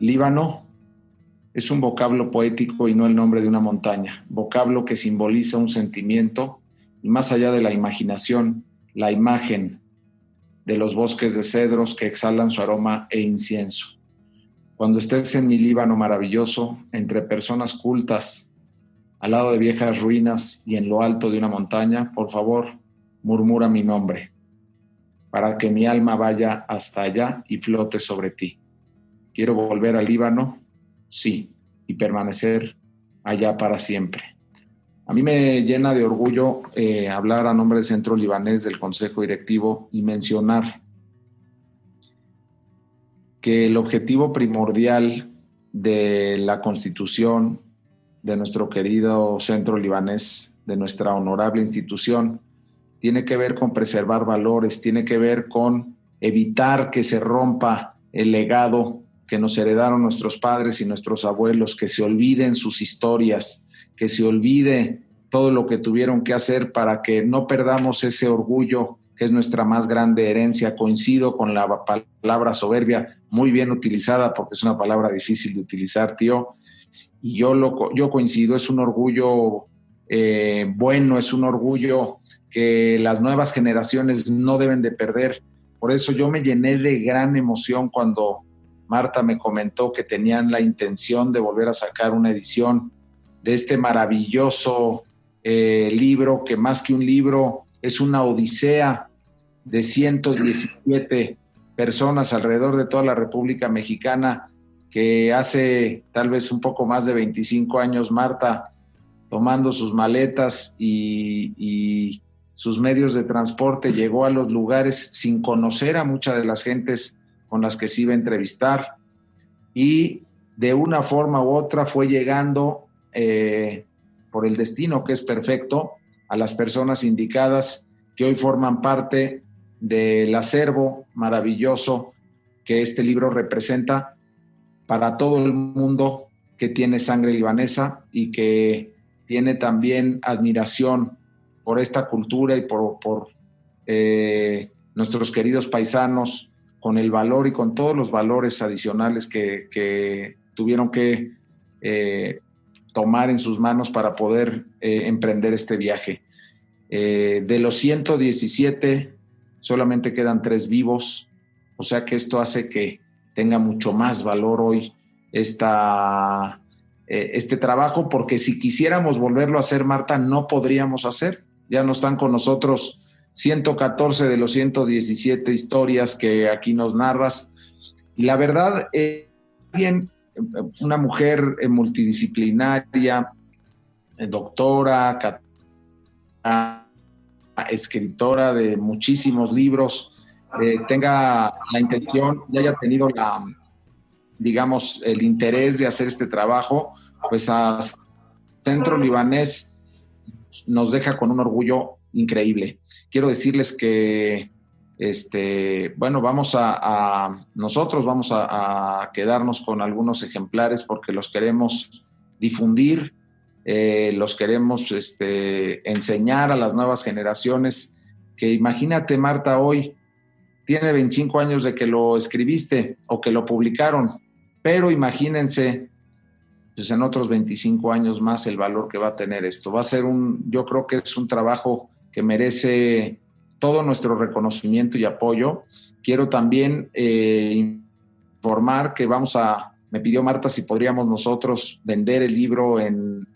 Líbano es un vocablo poético y no el nombre de una montaña, vocablo que simboliza un sentimiento y más allá de la imaginación, la imagen de los bosques de cedros que exhalan su aroma e incienso. Cuando estés en mi Líbano maravilloso, entre personas cultas, al lado de viejas ruinas y en lo alto de una montaña, por favor, murmura mi nombre, para que mi alma vaya hasta allá y flote sobre ti. ¿Quiero volver al Líbano? Sí, y permanecer allá para siempre. A mí me llena de orgullo hablar a nombre del Centro Libanés del Consejo Directivo y mencionar que el objetivo primordial de la Constitución de nuestro querido Centro Libanés, de nuestra honorable institución, tiene que ver con preservar valores, tiene que ver con evitar que se rompa el legado que nos heredaron nuestros padres y nuestros abuelos, que se olviden sus historias, que se olvide todo lo que tuvieron que hacer para que no perdamos ese orgullo que es nuestra más grande herencia. Coincido con la palabra soberbia, muy bien utilizada, porque es una palabra difícil de utilizar, tío, y yo coincido, es un orgullo bueno, es un orgullo que las nuevas generaciones no deben de perder. Por eso yo me llené de gran emoción cuando Marta me comentó que tenían la intención de volver a sacar una edición de este maravilloso libro, que más que un libro es una odisea de 117 personas alrededor de toda la República Mexicana, que hace tal vez un poco más de 25 años Marta, tomando sus maletas y sus medios de transporte, llegó a los lugares sin conocer a muchas de las gentes con las que se iba a entrevistar, y de una forma u otra fue llegando por el destino, que es perfecto, a las personas indicadas que hoy forman parte del acervo maravilloso que este libro representa para todo el mundo que tiene sangre libanesa y que tiene también admiración por esta cultura y por nuestros queridos paisanos, con el valor y con todos los valores adicionales que tuvieron que tomar en sus manos para poder emprender este viaje. De los 117, solamente quedan 3 vivos, o sea que esto hace que tenga mucho más valor hoy este trabajo, porque si quisiéramos volverlo a hacer, Marta, no podríamos hacer. Ya no están con nosotros 114 de los 117 historias que aquí nos narras. Y la verdad, una mujer multidisciplinaria, doctora, escritora de muchísimos libros, tenga la intención y haya tenido el interés de hacer este trabajo, pues a Centro Libanés nos deja con un orgullo increíble. Quiero decirles que nosotros vamos a quedarnos con algunos ejemplares porque los queremos difundir, los queremos enseñar a las nuevas generaciones, que imagínate, Marta, hoy tiene 25 años de que lo escribiste o que lo publicaron, pero imagínense pues en otros 25 años más el valor que va a tener esto. Va a ser yo creo que es un trabajo que merece todo nuestro reconocimiento y apoyo. Quiero también informar que me pidió Marta si podríamos nosotros vender el libro en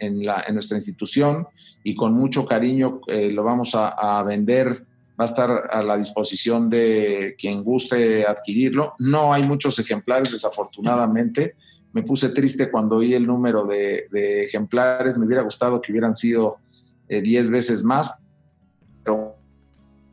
nuestra institución, y con mucho cariño lo vamos a vender. Va a estar a la disposición de quien guste adquirirlo. No hay muchos ejemplares, desafortunadamente. Me puse triste cuando oí el número de ejemplares. Me hubiera gustado que hubieran sido 10 veces más. Pero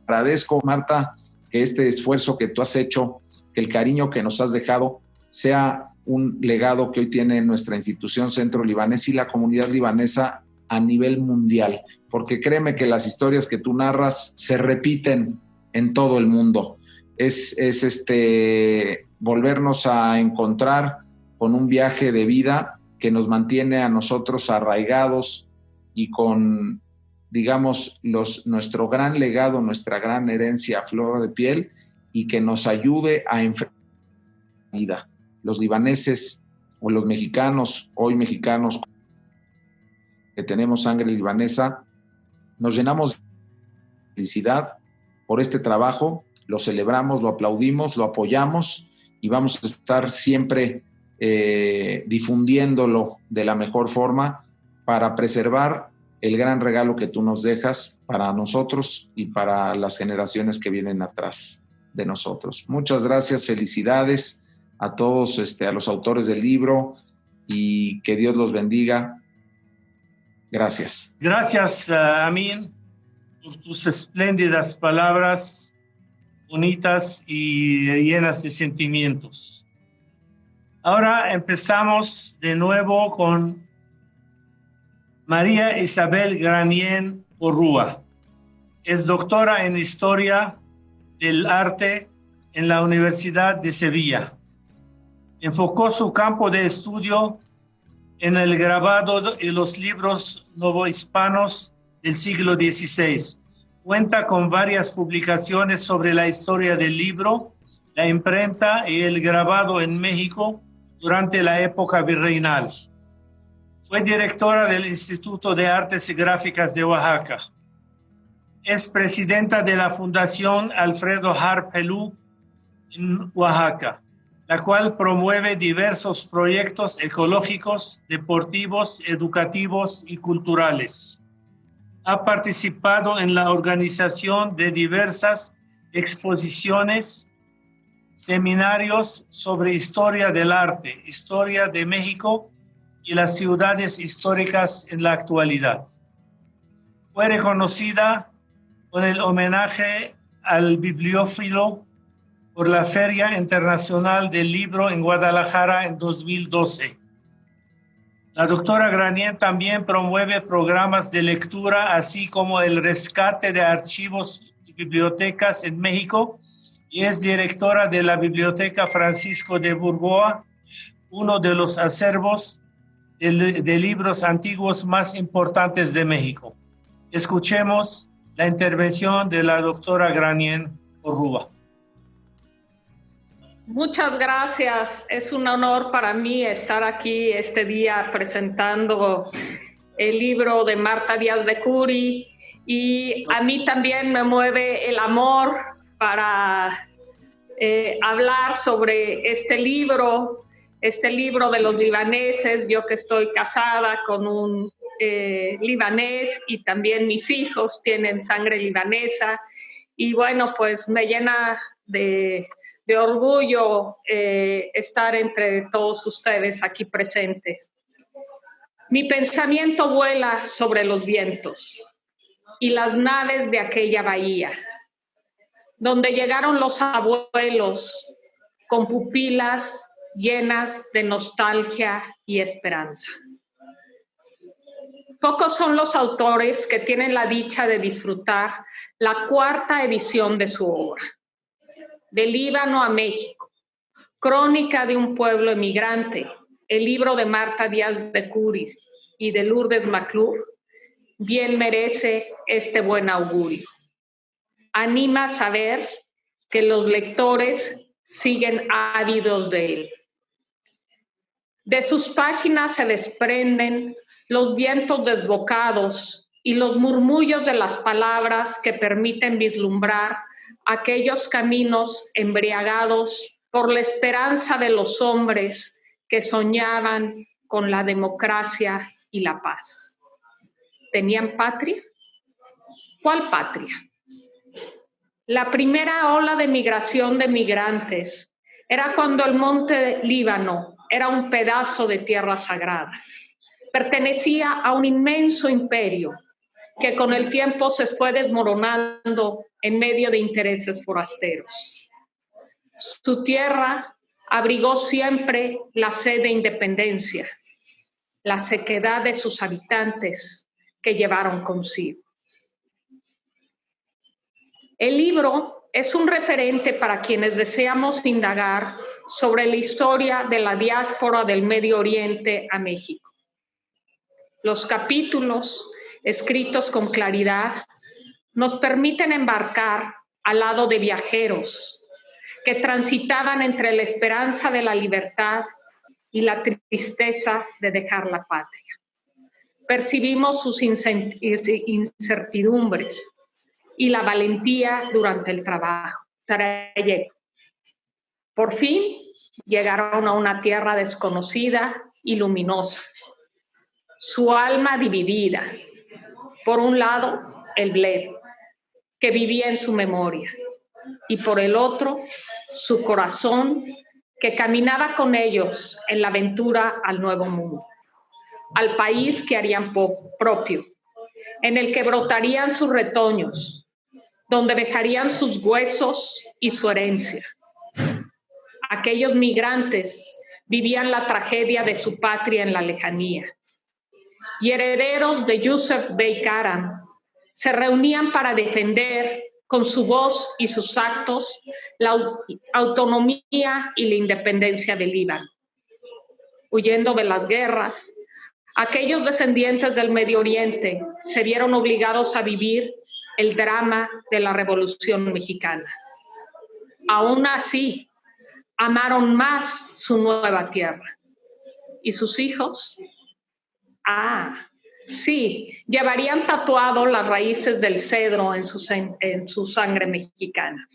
agradezco, Marta, que este esfuerzo que tú has hecho, que el cariño que nos has dejado, sea un legado que hoy tiene nuestra institución Centro Libanés y la comunidad libanesa a nivel mundial. Porque créeme que las historias que tú narras se repiten en todo el mundo. Es volvernos a encontrar con un viaje de vida que nos mantiene a nosotros arraigados y con, digamos, nuestro gran legado, nuestra gran herencia a flor de piel, y que nos ayude a enfrentar la vida. Los libaneses o los mexicanos, hoy mexicanos, que tenemos sangre libanesa, nos llenamos de felicidad por este trabajo, lo celebramos, lo aplaudimos, lo apoyamos y vamos a estar siempre difundiéndolo de la mejor forma para preservar el gran regalo que tú nos dejas para nosotros y para las generaciones que vienen atrás de nosotros. Muchas gracias, felicidades a todos, a los autores del libro, y que Dios los bendiga. Gracias. Gracias, Amin, por tus espléndidas palabras, bonitas y llenas de sentimientos. Ahora empezamos de nuevo con María Isabel Granier Porrúa. Es doctora en Historia del Arte en la Universidad de Sevilla. Enfocó su campo de estudio en el grabado y los libros novohispanos del siglo XVI. Cuenta con varias publicaciones sobre la historia del libro, la imprenta y el grabado en México durante la época virreinal. Fue directora del Instituto de Artes y Gráficas de Oaxaca. Es presidenta de la Fundación Alfredo Harp Helú en Oaxaca, la cual promueve diversos proyectos ecológicos, deportivos, educativos y culturales. Ha participado en la organización de diversas exposiciones, seminarios sobre historia del arte, historia de México y las ciudades históricas en la actualidad. Fue reconocida con el homenaje al bibliófilo por la Feria Internacional del Libro en Guadalajara en 2012. La doctora Granier también promueve programas de lectura, así como el rescate de archivos y bibliotecas en México, y es directora de la Biblioteca Francisco de Burgoa, uno de los acervos de libros antiguos más importantes de México. Escuchemos la intervención de la doctora Granier Porrúa. Muchas gracias. Es un honor para mí estar aquí este día presentando el libro de Marta Díaz de Curi, y a mí también me mueve el amor para hablar sobre este libro de los libaneses. Yo que estoy casada con un libanés, y también mis hijos tienen sangre libanesa, y bueno, pues me llena de orgullo estar entre todos ustedes aquí presentes. Mi pensamiento vuela sobre los vientos y las naves de aquella bahía, donde llegaron los abuelos con pupilas llenas de nostalgia y esperanza. Pocos son los autores que tienen la dicha de disfrutar la 4ª edición de su obra. De Líbano a México, Crónica de un pueblo emigrante, el libro de Marta Díaz de Curi y de Lourdes McClure, bien merece este buen augurio. Anima a saber que los lectores siguen ávidos de él. De sus páginas se desprenden los vientos desbocados y los murmullos de las palabras que permiten vislumbrar aquellos caminos embriagados por la esperanza de los hombres que soñaban con la democracia y la paz. ¿Tenían patria? ¿Cuál patria? La primera ola de migración de migrantes era cuando el monte Líbano era un pedazo de tierra sagrada. Pertenecía a un inmenso imperio que con el tiempo se fue desmoronando en medio de intereses forasteros. Su tierra abrigó siempre la sed de independencia, la sequedad de sus habitantes que llevaron consigo. El libro es un referente para quienes deseamos indagar sobre la historia de la diáspora del Medio Oriente a México. Los capítulos, escritos con claridad, nos permiten embarcar al lado de viajeros que transitaban entre la esperanza de la libertad y la tristeza de dejar la patria. Percibimos sus incertidumbres y la valentía durante el trayecto. Por fin llegaron a una tierra desconocida y luminosa. Su alma dividida. Por un lado, el Bled, que vivía en su memoria, y por el otro, su corazón, que caminaba con ellos en la aventura al nuevo mundo, al país que harían propio, en el que brotarían sus retoños, donde dejarían sus huesos y su herencia. Aquellos migrantes vivían la tragedia de su patria en la lejanía, y herederos de Yusuf Bey Karam se reunían para defender con su voz y sus actos la autonomía y la independencia del Líbano. Huyendo de las guerras, aquellos descendientes del Medio Oriente se vieron obligados a vivir el drama de la Revolución Mexicana. Aún así, amaron más su nueva tierra. ¿Y sus hijos? Sí, llevarían tatuado las raíces del cedro en su sangre mexicana.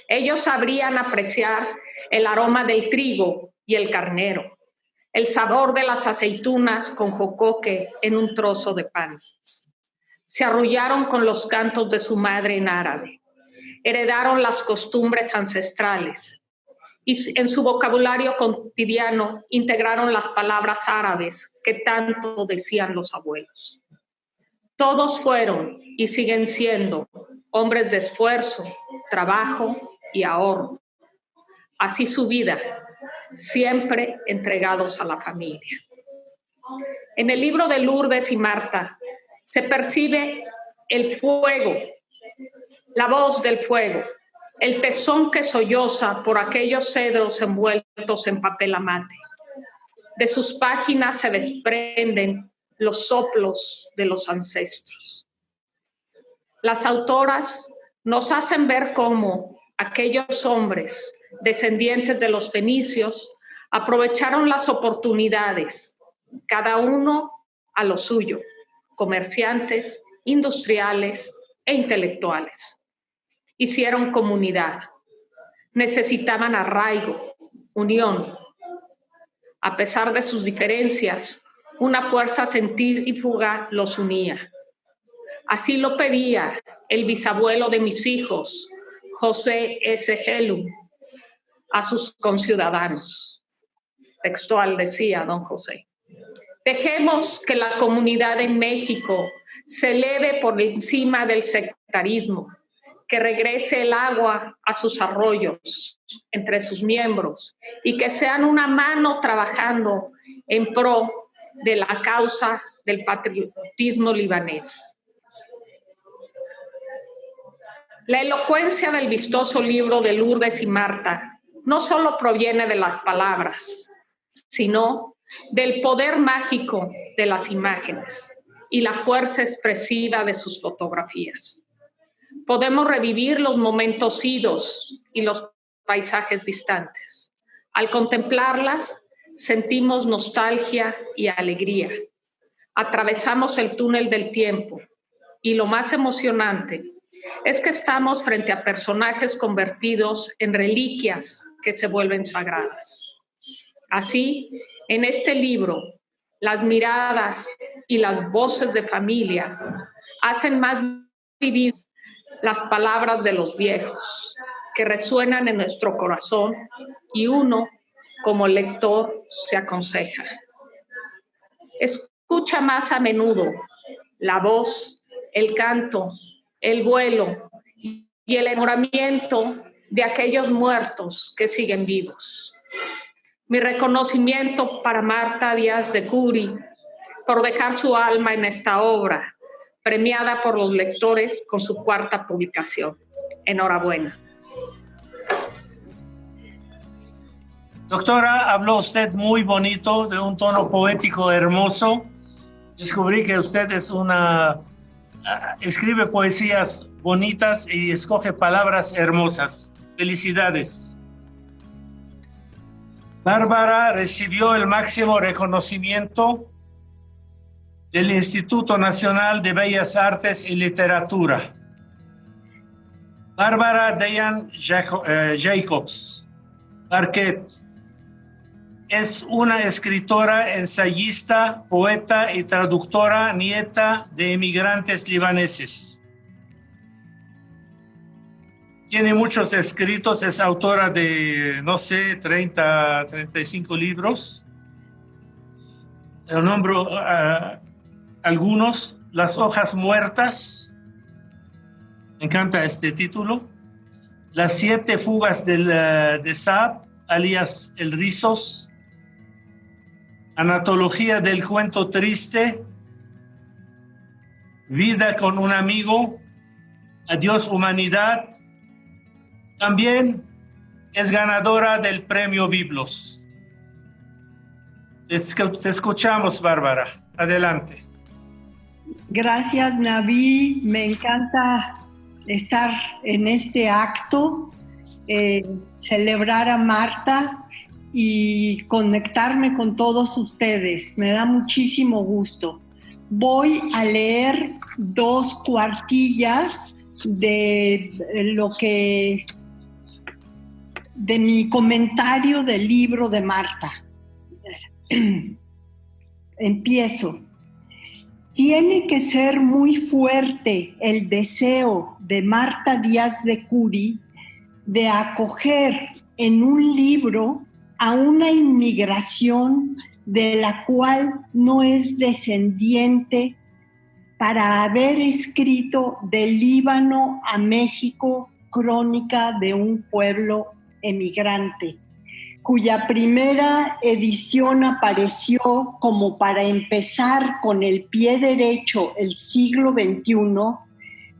Ellos sabrían apreciar el aroma del trigo y el carnero, el sabor de las aceitunas con jocoque en un trozo de pan. Se arrullaron con los cantos de su madre en árabe, heredaron las costumbres ancestrales y en su vocabulario cotidiano integraron las palabras árabes que tanto decían los abuelos. Todos fueron y siguen siendo hombres de esfuerzo, trabajo y ahorro. Así su vida, siempre entregados a la familia. En el libro de Lourdes y Marta se percibe el fuego, la voz del fuego, el tesón que solloza por aquellos cedros envueltos en papel amate. De sus páginas se desprenden los soplos de los ancestros. Las autoras nos hacen ver cómo aquellos hombres, descendientes de los fenicios, aprovecharon las oportunidades, cada uno a lo suyo, comerciantes, industriales e intelectuales. Hicieron comunidad, necesitaban arraigo, unión. A pesar de sus diferencias, una fuerza centrífuga los unía. Así lo pedía el bisabuelo de mis hijos, José S. Helu, a sus conciudadanos. Textual decía don José. Dejemos que la comunidad en México se eleve por encima del sectarismo, que regrese el agua a sus arroyos entre sus miembros y que sean una mano trabajando en pro de la causa del patriotismo libanés. La elocuencia del vistoso libro de Lourdes y Marta no solo proviene de las palabras, sino del poder mágico de las imágenes y la fuerza expresiva de sus fotografías. Podemos revivir los momentos idos y los paisajes distantes. Al contemplarlas, sentimos nostalgia y alegría. Atravesamos el túnel del tiempo y lo más emocionante es que estamos frente a personajes convertidos en reliquias que se vuelven sagradas. Así, en este libro, las miradas y las voces de familia hacen más vivir las palabras de los viejos que resuenan en nuestro corazón y uno, como lector, se aconseja. Escucha más a menudo la voz, el canto, el vuelo y el enamoramiento de aquellos muertos que siguen vivos. Mi reconocimiento para Marta Díaz de Curi por dejar su alma en esta obra, premiada por los lectores con su 4ª publicación. Enhorabuena. Doctora, habló usted muy bonito, de un tono poético hermoso. Descubrí que usted es escribe poesías bonitas y escoge palabras hermosas. Felicidades. Bárbara recibió el máximo reconocimiento del Instituto Nacional de Bellas Artes y Literatura. Bárbara Diane Jacobs Barquet es una escritora, ensayista, poeta y traductora, nieta de inmigrantes libaneses. Tiene muchos escritos, es autora de, 35 libros. Nombro algunos: Las hojas muertas, me encanta este título. Las 7 fugas de Saab, alias El Rizos. Anatología del cuento triste. Vida con un amigo. Adiós humanidad. También es ganadora del premio Biblos. Te escuchamos, Bárbara. Adelante. Gracias, Naví. Me encanta estar en este acto, celebrar a Marta y conectarme con todos ustedes. Me da muchísimo gusto. Voy a leer 2 cuartillas de mi comentario del libro de Marta. Empiezo. Tiene que ser muy fuerte el deseo de Marta Díaz de Curi de acoger en un libro a una inmigración de la cual no es descendiente, para haber escrito Del Líbano a México, crónica de un pueblo emigrante, cuya primera edición apareció como para empezar con el pie derecho el siglo XXI,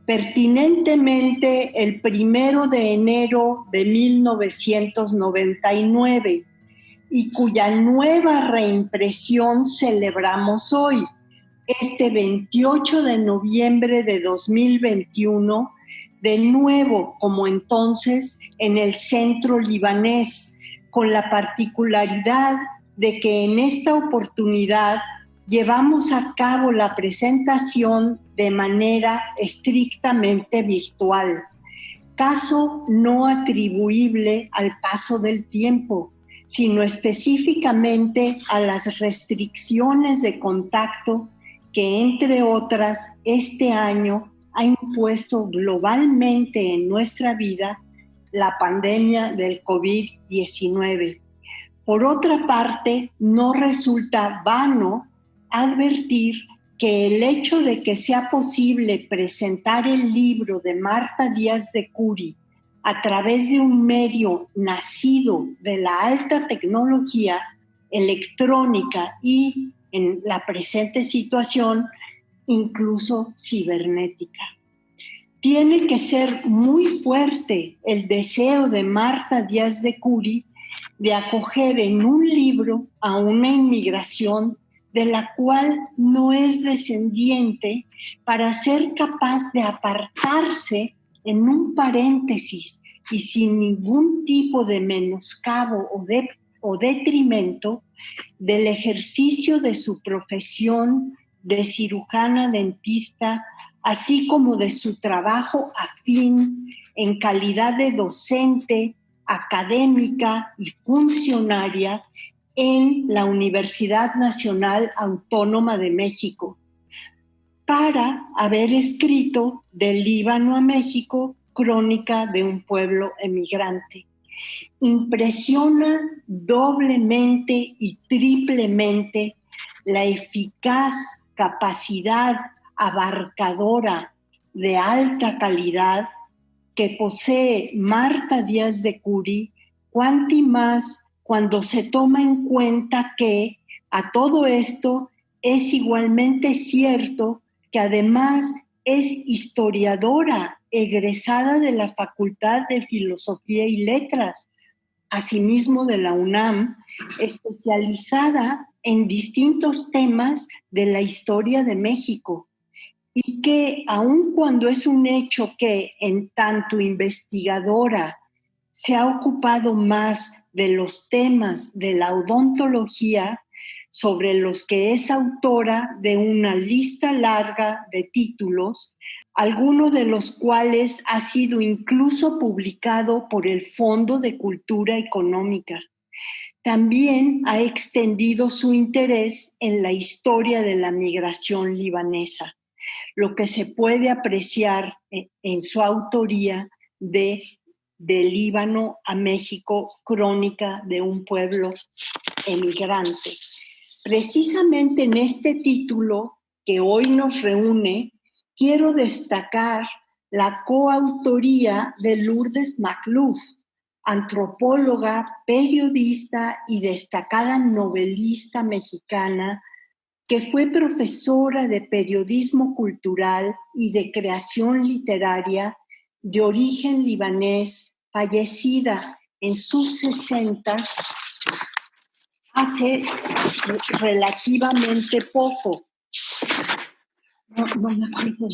pertinentemente el 1 de enero de 1999, y cuya nueva reimpresión celebramos hoy, este 28 de noviembre de 2021, de nuevo, como entonces, en el Centro Libanés, con la particularidad de que en esta oportunidad llevamos a cabo la presentación de manera estrictamente virtual, caso no atribuible al paso del tiempo, sino específicamente a las restricciones de contacto que, entre otras, este año ha impuesto globalmente en nuestra vida la pandemia del COVID-19. Por otra parte, no resulta vano advertir que el hecho de que sea posible presentar el libro de Marta Díaz de Curi a través de un medio nacido de la alta tecnología electrónica y, en la presente situación, incluso cibernética. Tiene que ser muy fuerte el deseo de Marta Díaz de Curi de acoger en un libro a una inmigración de la cual no es descendiente, para ser capaz de apartarse en un paréntesis y sin ningún tipo de menoscabo o detrimento del ejercicio de su profesión de cirujana dentista, así como de su trabajo afín en calidad de docente, académica y funcionaria en la Universidad Nacional Autónoma de México, para haber escrito Del Líbano a México, crónica de un pueblo emigrante. Impresiona doblemente y triplemente la eficaz capacidad abarcadora de alta calidad que posee Marta Díaz de Curi, cuanti más cuando se toma en cuenta que, a todo esto, es igualmente cierto que además es historiadora egresada de la Facultad de Filosofía y Letras, asimismo de la UNAM, especializada en distintos temas de la historia de México, y que, aun cuando es un hecho que, en tanto investigadora, se ha ocupado más de los temas de la odontología, sobre los que es autora de una lista larga de títulos, algunos de los cuales ha sido incluso publicado por el Fondo de Cultura Económica. También ha extendido su interés en la historia de la migración libanesa, lo que se puede apreciar en su autoría de Líbano a México, crónica de un pueblo emigrante. Precisamente en este título que hoy nos reúne, quiero destacar la coautoría de Lourdes Makhlouf, antropóloga, periodista y destacada novelista mexicana, que fue profesora de periodismo cultural y de creación literaria de origen libanés, fallecida en sus 60s hace relativamente poco. No me acuerdo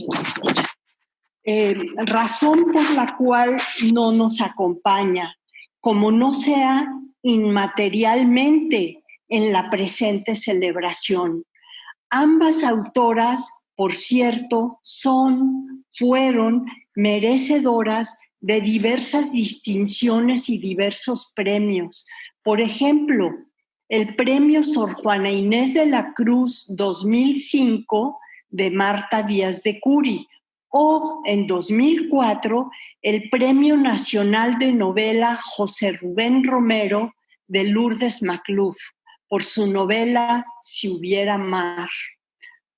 de la razón por la cual no nos acompaña, como no sea inmaterialmente en la presente celebración. Ambas autoras, por cierto, fueron merecedoras de diversas distinciones y diversos premios. Por ejemplo, el premio Sor Juana Inés de la Cruz 2005 de Marta Díaz de Curi, o en 2004 el Premio Nacional de Novela José Rubén Romero de Lourdes Makhlouf por su novela Si hubiera mar.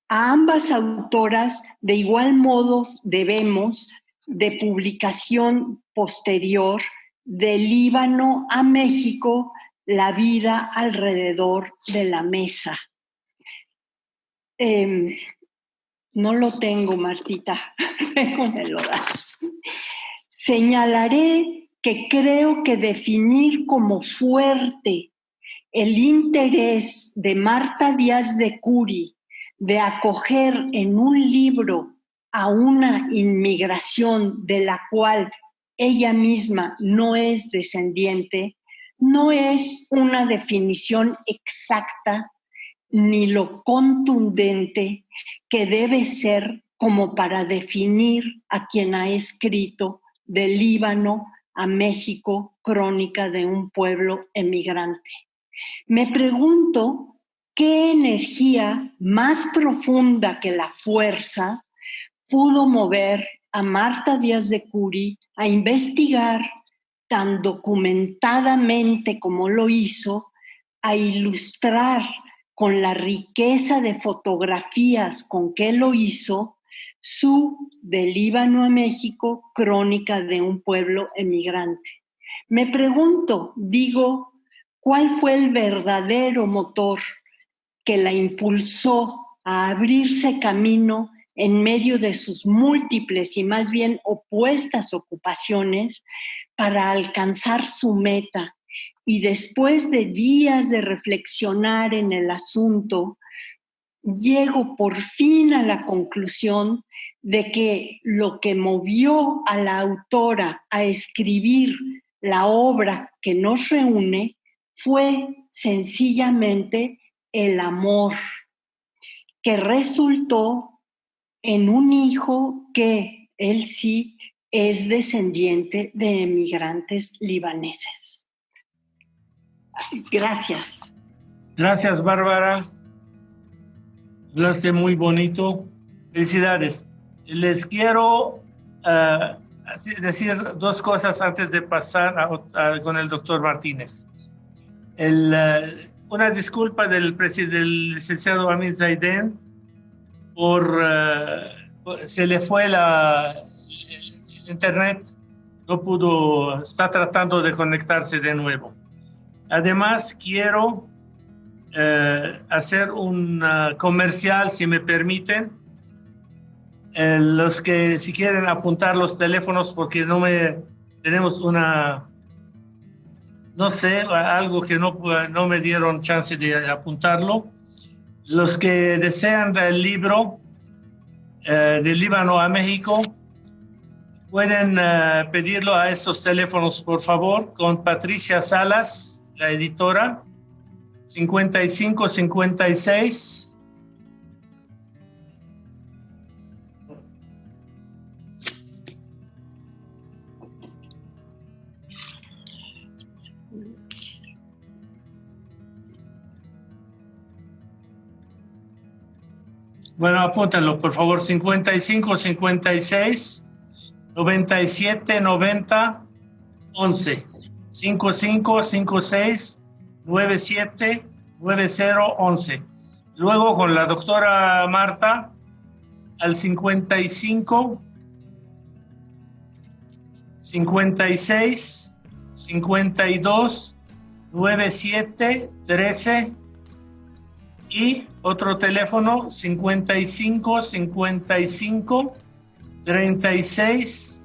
A ambas autoras de igual modo debemos de publicación posterior de Líbano a México, la vida alrededor de la mesa. No lo tengo, Martita, pero me lo das. Señalaré que creo que definir como fuerte el interés de Marta Díaz de Curi de acoger en un libro a una inmigración de la cual ella misma no es descendiente, no es una definición exacta ni lo contundente que debe ser como para definir a quien ha escrito de Líbano a México, crónica de un pueblo emigrante. Me pregunto qué energía más profunda que la fuerza pudo mover a Marta Díaz de Curi a investigar tan documentadamente como lo hizo, a ilustrar con la riqueza de fotografías con que lo hizo, su De Líbano a México, crónica de un pueblo emigrante. Me pregunto, ¿cuál fue el verdadero motor que la impulsó a abrirse camino en medio de sus múltiples y más bien opuestas ocupaciones para alcanzar su meta? Y después de días de reflexionar en el asunto, llego por fin a la conclusión de que lo que movió a la autora a escribir la obra que nos reúne fue sencillamente el amor, que resultó en un hijo que él sí es descendiente de emigrantes libaneses. Gracias. Gracias, Bárbara. Hablaste muy bonito. Felicidades. Les quiero decir dos cosas antes de pasar con el doctor Martínez. Una disculpa del licenciado Amin Zaiden se le fue el internet, no pudo, está tratando de conectarse de nuevo. Además, quiero hacer un comercial, si me permiten. Los que si quieren apuntar los teléfonos, porque tenemos algo que no me dieron chance de apuntarlo. Los que desean del libro de Líbano a México, Pueden pedirlo a estos teléfonos, por favor, con Patricia Salas, la editora, 5556. Bueno, apúntenlo, por favor, 5556 97 90 11. 5556 97 90 11. Luego con la doctora Marta al 55 56 52 97 13 y otro teléfono 55 55 36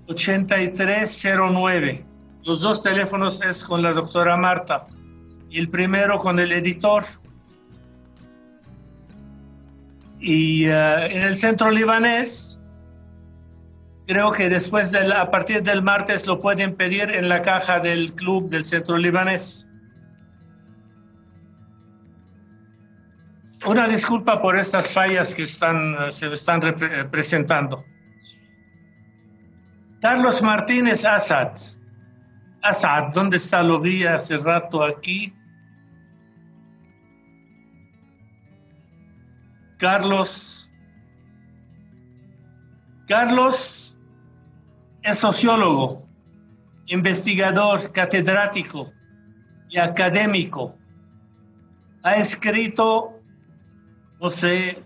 8309. Los dos teléfonos es con la doctora Marta y el primero con el editor. Y en el centro libanés, creo que después a partir del martes lo pueden pedir en la caja del club del centro libanés. Una disculpa por estas fallas que se están presentando. Carlos Martínez Asad. Asad, ¿dónde está? Lo vi hace rato aquí. Carlos es sociólogo, investigador, catedrático y académico. Ha escrito, no sé,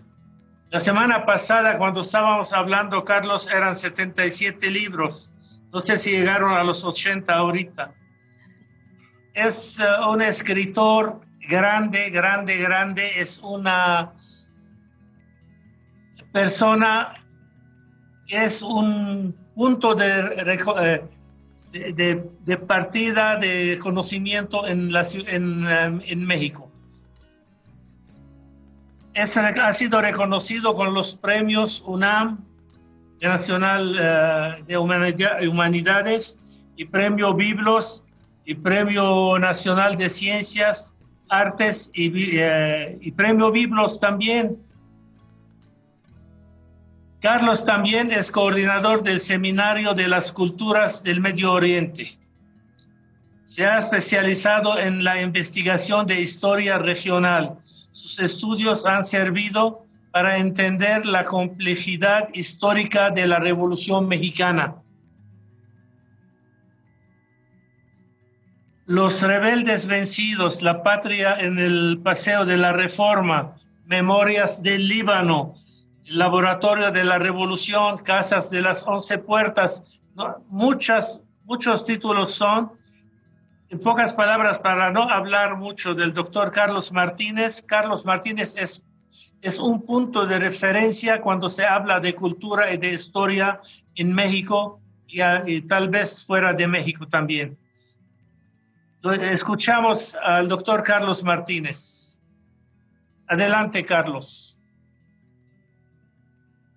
la semana pasada cuando estábamos hablando, Carlos, eran 77 libros. No sé si llegaron a los 80 ahorita. Es un escritor grande. Es una persona que es un punto de partida de conocimiento en México. Ha sido reconocido con los premios UNAM, Nacional de Humanidades, y Premio Biblos, y Premio Nacional de Ciencias, Artes, y Premio Biblos también. Carlos también es coordinador del Seminario de las Culturas del Medio Oriente. Se ha especializado en la investigación de historia regional. Sus estudios han servido para entender la complejidad histórica de la Revolución Mexicana. Los rebeldes vencidos, la patria en el Paseo de la Reforma, Memorias del Líbano, el Laboratorio de la Revolución, Casas de las 11 Puertas, ¿no? Muchos títulos son. En pocas palabras, para no hablar mucho del doctor Carlos Martínez es un punto de referencia cuando se habla de cultura y de historia en México y tal vez fuera de México también. Escuchamos al doctor Carlos Martínez. Adelante, Carlos.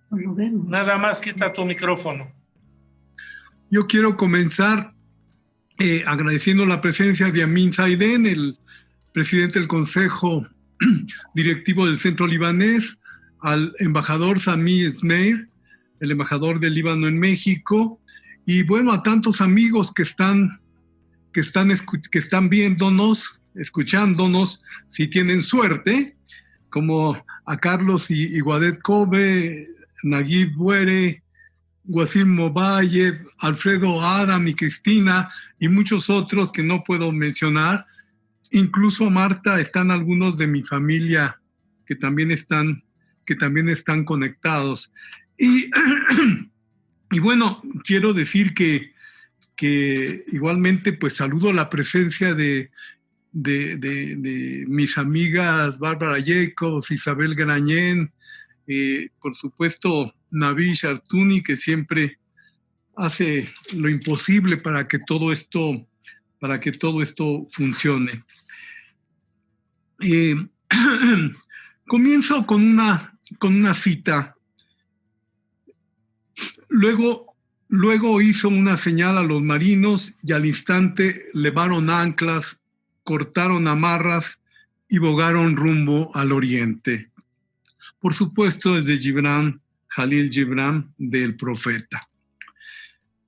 Nada más quita tu micrófono. Yo quiero comenzar agradeciendo la presencia de Amin Saidén, el presidente del Consejo Directivo del Centro Libanés, al embajador Sami Esmeir, el embajador del Líbano en México, y bueno, a tantos amigos que están viéndonos, escuchándonos, si tienen suerte, como a Carlos y Guadet Kobe, Naguib Buere, Wasim Mobayev, Alfredo Adam y Cristina y muchos otros que no puedo mencionar. Incluso Marta, están algunos de mi familia que también están conectados. Y bueno, quiero decir que igualmente pues saludo la presencia de mis amigas Bárbara Jacobs, Isabel Grañén, por supuesto Navish Artuni, que siempre hace lo imposible para que todo esto funcione. Comienzo con una cita. Luego Luego hizo una señal a los marinos y al instante levaron anclas, cortaron amarras y bogaron rumbo al oriente. Por supuesto, es de Gibran, Jalil Gibran, del Profeta.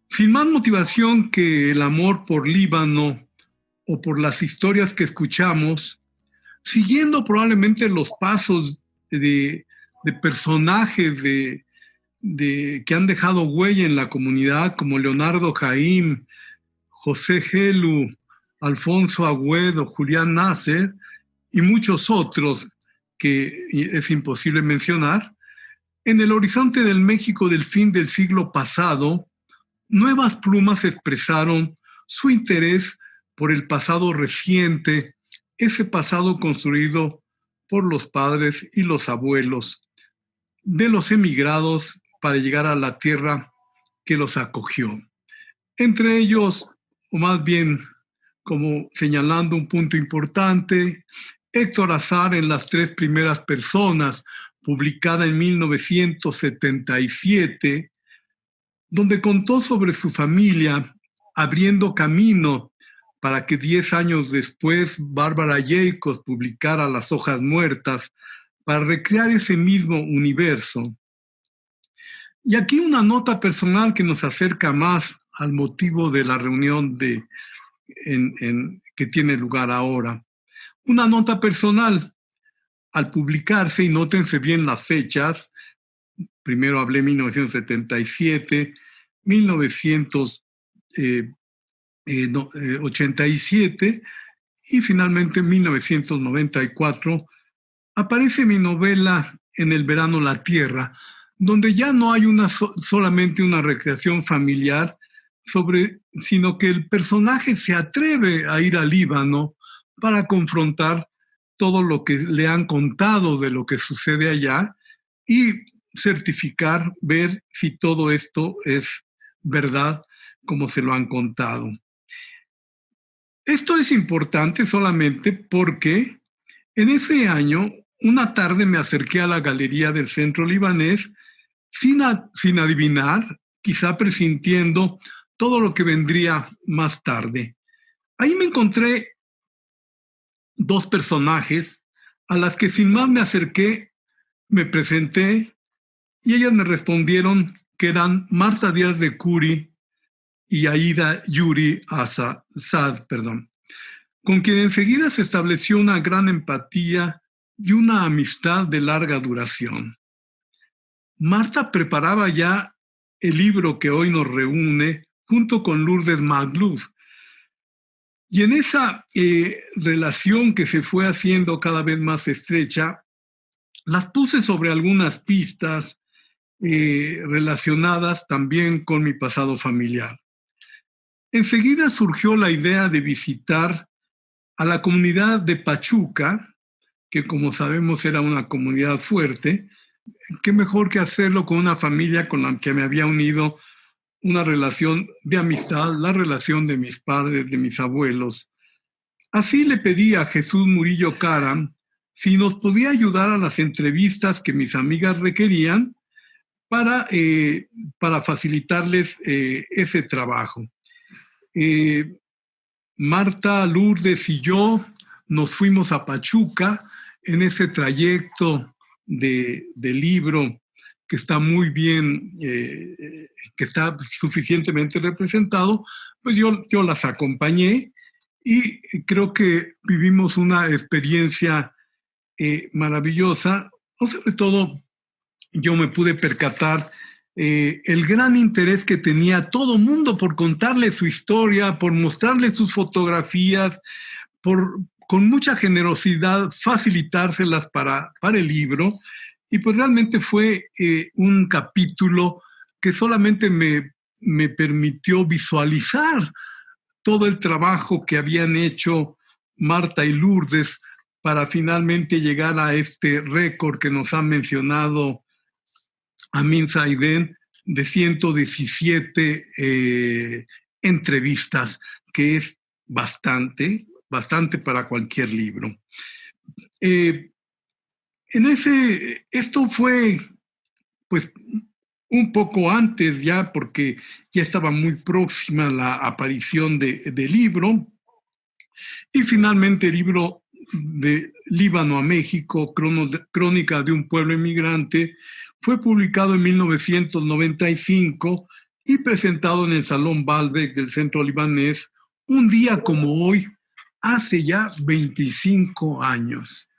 Sin más motivación que el amor por Líbano o por las historias que escuchamos, siguiendo probablemente los pasos de personajes que han dejado huella en la comunidad, como Leonardo Jaim, José Gelu, Alfonso Agüedo, Julián Nasser y muchos otros que es imposible mencionar, en el horizonte del México del fin del siglo pasado, nuevas plumas expresaron su interés por el pasado reciente, ese pasado construido por los padres y los abuelos de los emigrados para llegar a la tierra que los acogió. Entre ellos, o más bien como señalando un punto importante, Héctor Azar en Las tres primeras personas, publicada en 1977, donde contó sobre su familia, abriendo camino para que 10 años después Bárbara Jacobs publicara Las hojas muertas para recrear ese mismo universo. Y aquí una nota personal que nos acerca más al motivo de la reunión que tiene lugar ahora. Una nota personal. Al publicarse, y nótense bien las fechas, primero hablé 1977, 1987 y finalmente 1994, aparece mi novela En el verano la tierra, donde ya no hay solamente una recreación familiar, sino que el personaje se atreve a ir al Líbano para confrontar todo lo que le han contado de lo que sucede allá y certificar, ver si todo esto es verdad como se lo han contado. Esto es importante solamente porque en ese año, una tarde me acerqué a la galería del Centro Libanés sin adivinar, quizá presintiendo todo lo que vendría más tarde. Ahí me encontré dos personajes a las que sin más me acerqué, me presenté y ellas me respondieron que eran Marta Díaz de Curi y Aida Yuri Asad, con quien enseguida se estableció una gran empatía y una amistad de larga duración. Marta preparaba ya el libro que hoy nos reúne junto con Lourdes Magluf. Y en esa relación que se fue haciendo cada vez más estrecha, las puse sobre algunas pistas relacionadas también con mi pasado familiar. Enseguida surgió la idea de visitar a la comunidad de Pachuca, que como sabemos era una comunidad fuerte. Qué mejor que hacerlo con una familia con la que me había unido una relación de amistad, la relación de mis padres, de mis abuelos. Así le pedí a Jesús Murillo Caram si nos podía ayudar a las entrevistas que mis amigas requerían para facilitarles ese trabajo. Marta, Lourdes y yo nos fuimos a Pachuca en ese trayecto del libro que está muy bien, que está suficientemente representado, pues yo las acompañé y creo que vivimos una experiencia maravillosa, o sobre todo yo me pude percatar el gran interés que tenía todo mundo por contarle su historia, por mostrarle sus fotografías, con mucha generosidad facilitárselas para el libro. Y pues realmente fue un capítulo que solamente me permitió visualizar todo el trabajo que habían hecho Marta y Lourdes para finalmente llegar a este récord que nos ha mencionado Amin Saidén de 117 entrevistas, que es bastante para cualquier libro. Esto fue, pues, un poco antes ya, porque ya estaba muy próxima la aparición del libro. Y finalmente el libro de Líbano a México, Crónica de un pueblo inmigrante, fue publicado en 1995 y presentado en el Salón Baalbek del Centro Libanés un día como hoy, hace ya 25 años.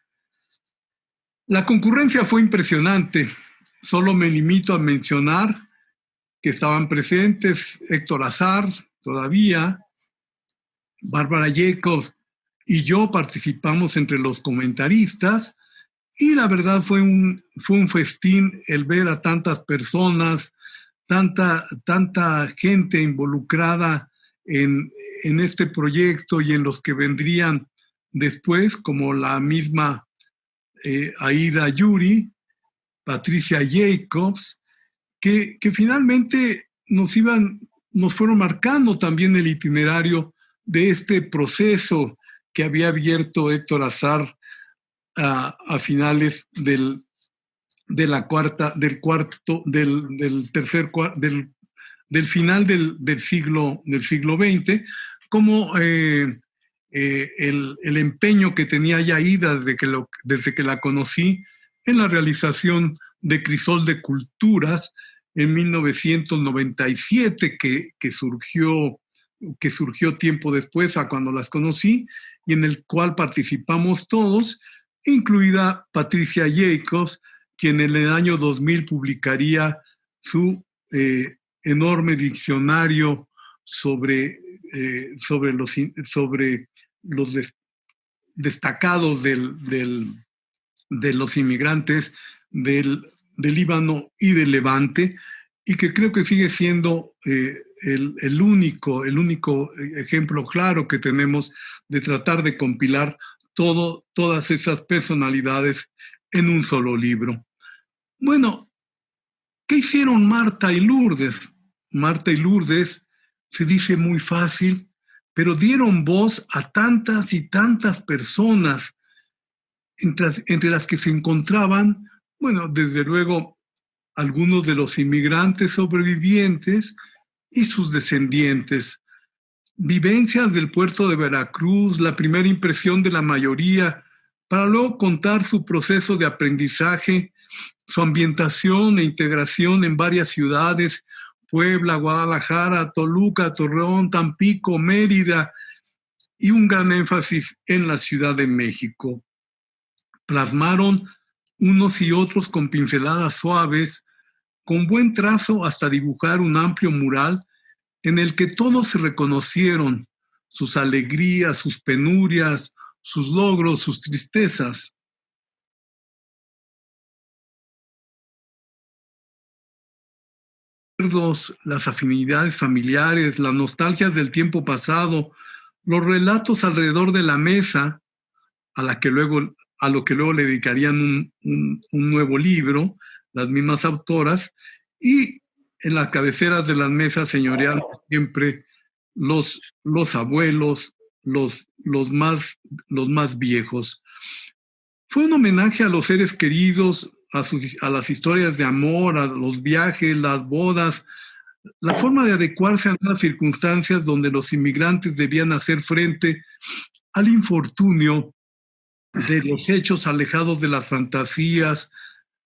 La concurrencia fue impresionante. Solo me limito a mencionar que estaban presentes Héctor Azar, todavía, Bárbara Jacobs y yo participamos entre los comentaristas, y la verdad fue un festín el ver a tantas personas, tanta gente involucrada en este proyecto y en los que vendrían después, como la misma Aida Yuri, Patricia Jacobs, que finalmente nos fueron marcando también el itinerario de este proceso que había abierto Héctor Azar a finales del final del siglo XX, como el empeño que tenía ya Aida desde que la conocí en la realización de Crisol de Culturas en 1997, que surgió tiempo después a cuando las conocí, y en el cual participamos todos, incluida Patricia Jacobs, quien en el año 2000 publicaría su enorme diccionario sobre los destacados de los inmigrantes del Líbano y del Levante, y que creo que sigue siendo el único ejemplo claro que tenemos de tratar de compilar todas esas personalidades en un solo libro. Bueno, ¿qué hicieron Marta y Lourdes? Marta y Lourdes se dice muy fácil, pero dieron voz a tantas y tantas personas, entre las que se encontraban, bueno, desde luego, algunos de los inmigrantes sobrevivientes y sus descendientes. Vivencias del puerto de Veracruz, la primera impresión de la mayoría, para luego contar su proceso de aprendizaje, su ambientación e integración en varias ciudades: Puebla, Guadalajara, Toluca, Torreón, Tampico, Mérida, y un gran énfasis en la Ciudad de México. Plasmaron unos y otros con pinceladas suaves, con buen trazo, hasta dibujar un amplio mural en el que todos se reconocieron, sus alegrías, sus penurias, sus logros, sus tristezas. Las afinidades familiares, las nostalgias del tiempo pasado, los relatos alrededor de la mesa, a lo que luego le dedicarían un nuevo libro, las mismas autoras, y en las cabeceras de las mesas señorearon siempre los abuelos, los más viejos. Fue un homenaje a los seres queridos, a las historias de amor, a los viajes, las bodas, la forma de adecuarse a las circunstancias donde los inmigrantes debían hacer frente al infortunio de los hechos alejados de las fantasías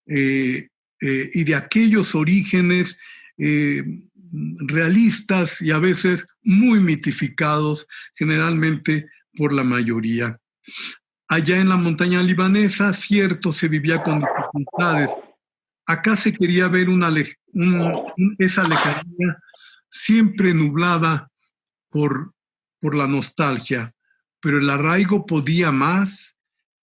y de aquellos orígenes realistas y a veces muy mitificados, generalmente por la mayoría. Allá en la montaña libanesa, cierto, se vivía con dificultades. Acá se quería ver esa lejanía siempre nublada por la nostalgia, pero el arraigo podía más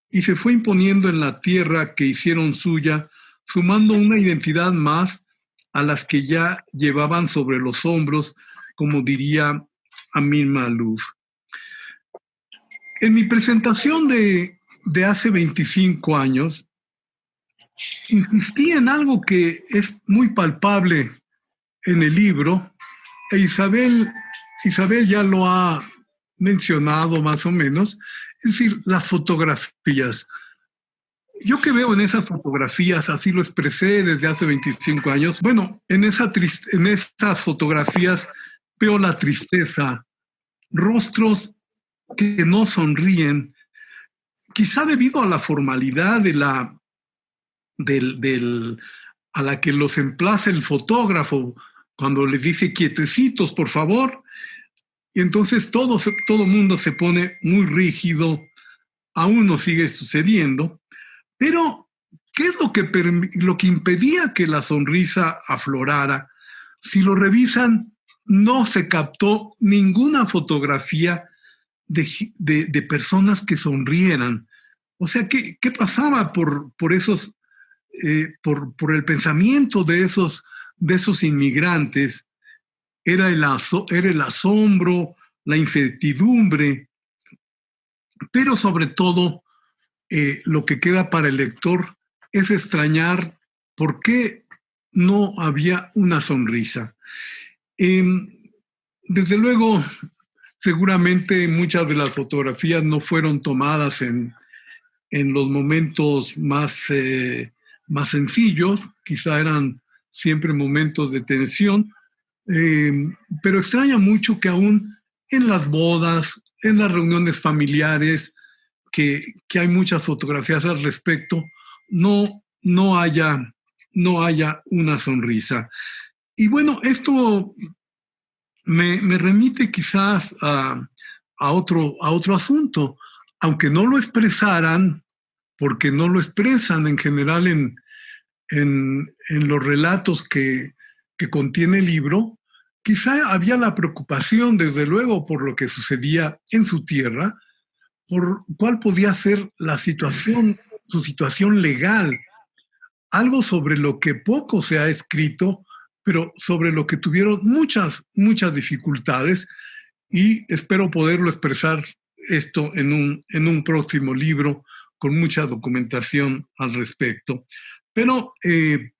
y se fue imponiendo en la tierra que hicieron suya, sumando una identidad más a las que ya llevaban sobre los hombros, como diría Amin Maalouf. En mi presentación de hace 25 años, insistí en algo que es muy palpable en el libro, e Isabel ya lo ha mencionado más o menos, es decir, las fotografías. Yo que veo en esas fotografías, así lo expresé desde hace 25 años, bueno, en esas fotografías veo la tristeza, rostros que no sonríen, quizá debido a la formalidad a la que los emplaza el fotógrafo cuando les dice quietecitos, por favor, y entonces todo mundo se pone muy rígido, aún no sigue sucediendo, pero ¿qué es lo que impedía que la sonrisa aflorara? Si lo revisan, no se captó ninguna fotografía de personas que sonrieran. O sea, ¿qué pasaba por el pensamiento de esos inmigrantes? Era el asombro, la incertidumbre, pero sobre todo lo que queda para el lector es extrañar por qué no había una sonrisa. Desde luego, seguramente muchas de las fotografías no fueron tomadas en los momentos más sencillos, quizá eran siempre momentos de tensión, pero extraña mucho que aún en las bodas, en las reuniones familiares, que hay muchas fotografías al respecto, no haya una sonrisa. Y bueno, esto me remite quizás a otro asunto, aunque no lo expresaran, porque no lo expresan en general en los relatos que contiene el libro. Quizá había la preocupación, desde luego, por lo que sucedía en su tierra, por cuál podía ser su situación legal, algo sobre lo que poco se ha escrito, pero sobre lo que tuvieron muchas dificultades, y espero poderlo expresar esto en un próximo libro con mucha documentación al respecto. Pero el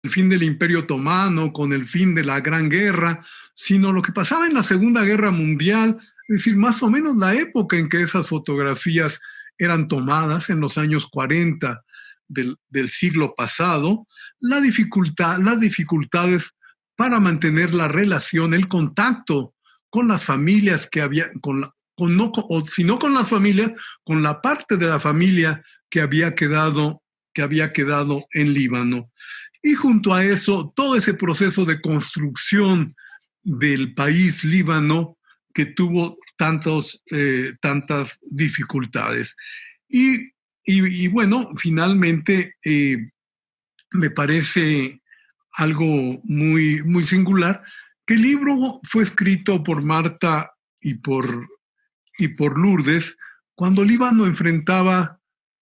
fin del Imperio Otomano, con el fin de la Gran Guerra, sino lo que pasaba en la Segunda Guerra Mundial, es decir, más o menos la época en que esas fotografías eran tomadas, en los años 40 del siglo pasado, las dificultades para mantener la relación, el contacto con las familias que había, si no con las familias, con la parte de la familia que había quedado en Líbano. Y junto a eso, todo ese proceso de construcción del país Líbano que tuvo tantas dificultades. Y bueno, finalmente me parece algo muy singular que el libro fue escrito por Marta y por Lourdes cuando Líbano enfrentaba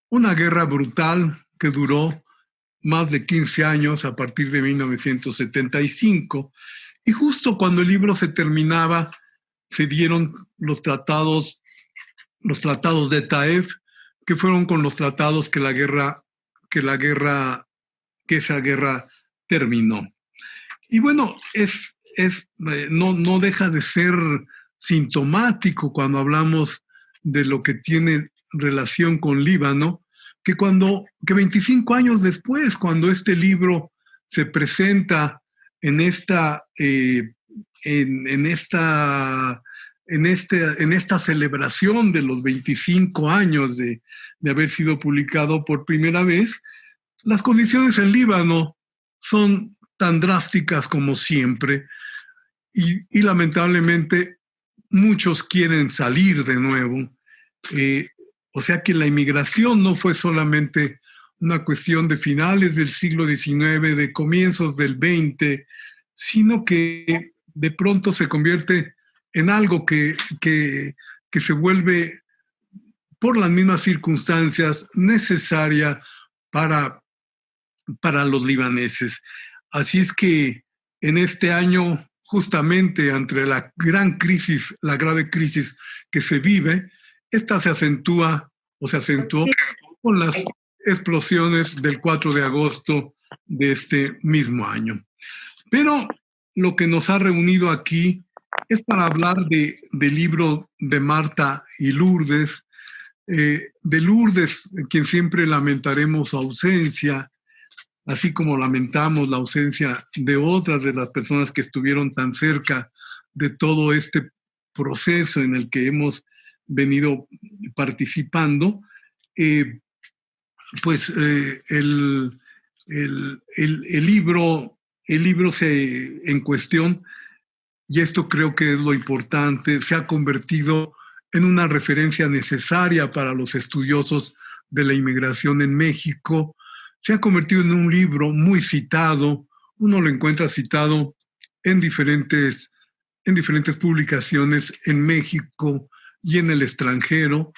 una guerra brutal que duró más de 15 años a partir de 1975, y justo cuando el libro se terminaba se dieron los tratados de Taif, que fueron con los tratados que esa guerra terminó. Y bueno, no deja de ser sintomático cuando hablamos de lo que tiene relación con Líbano, que 25 años después, cuando este libro se presenta en esta celebración de los 25 años de haber sido publicado por primera vez, las condiciones en Líbano son tan drásticas como siempre, y lamentablemente muchos quieren salir de nuevo. O sea que la inmigración no fue solamente una cuestión de finales del siglo XIX, de comienzos del XX, sino que de pronto se convierte en algo que se vuelve, por las mismas circunstancias, necesaria para los libaneses. Así es que en este año, justamente ante la grave crisis que se vive, esta se acentuó con las explosiones del 4 de agosto de este mismo año. Pero lo que nos ha reunido aquí es para hablar del libro de Marta y Lourdes, de Lourdes, quien siempre lamentaremos su ausencia, así como lamentamos la ausencia de otras de las personas que estuvieron tan cerca de todo este proceso en el que hemos venido participando. El libro en cuestión, y esto creo que es lo importante, se ha convertido en una referencia necesaria para los estudiosos de la inmigración en México. Se ha convertido en un libro muy citado. Uno lo encuentra citado en diferentes publicaciones en México y en el extranjero.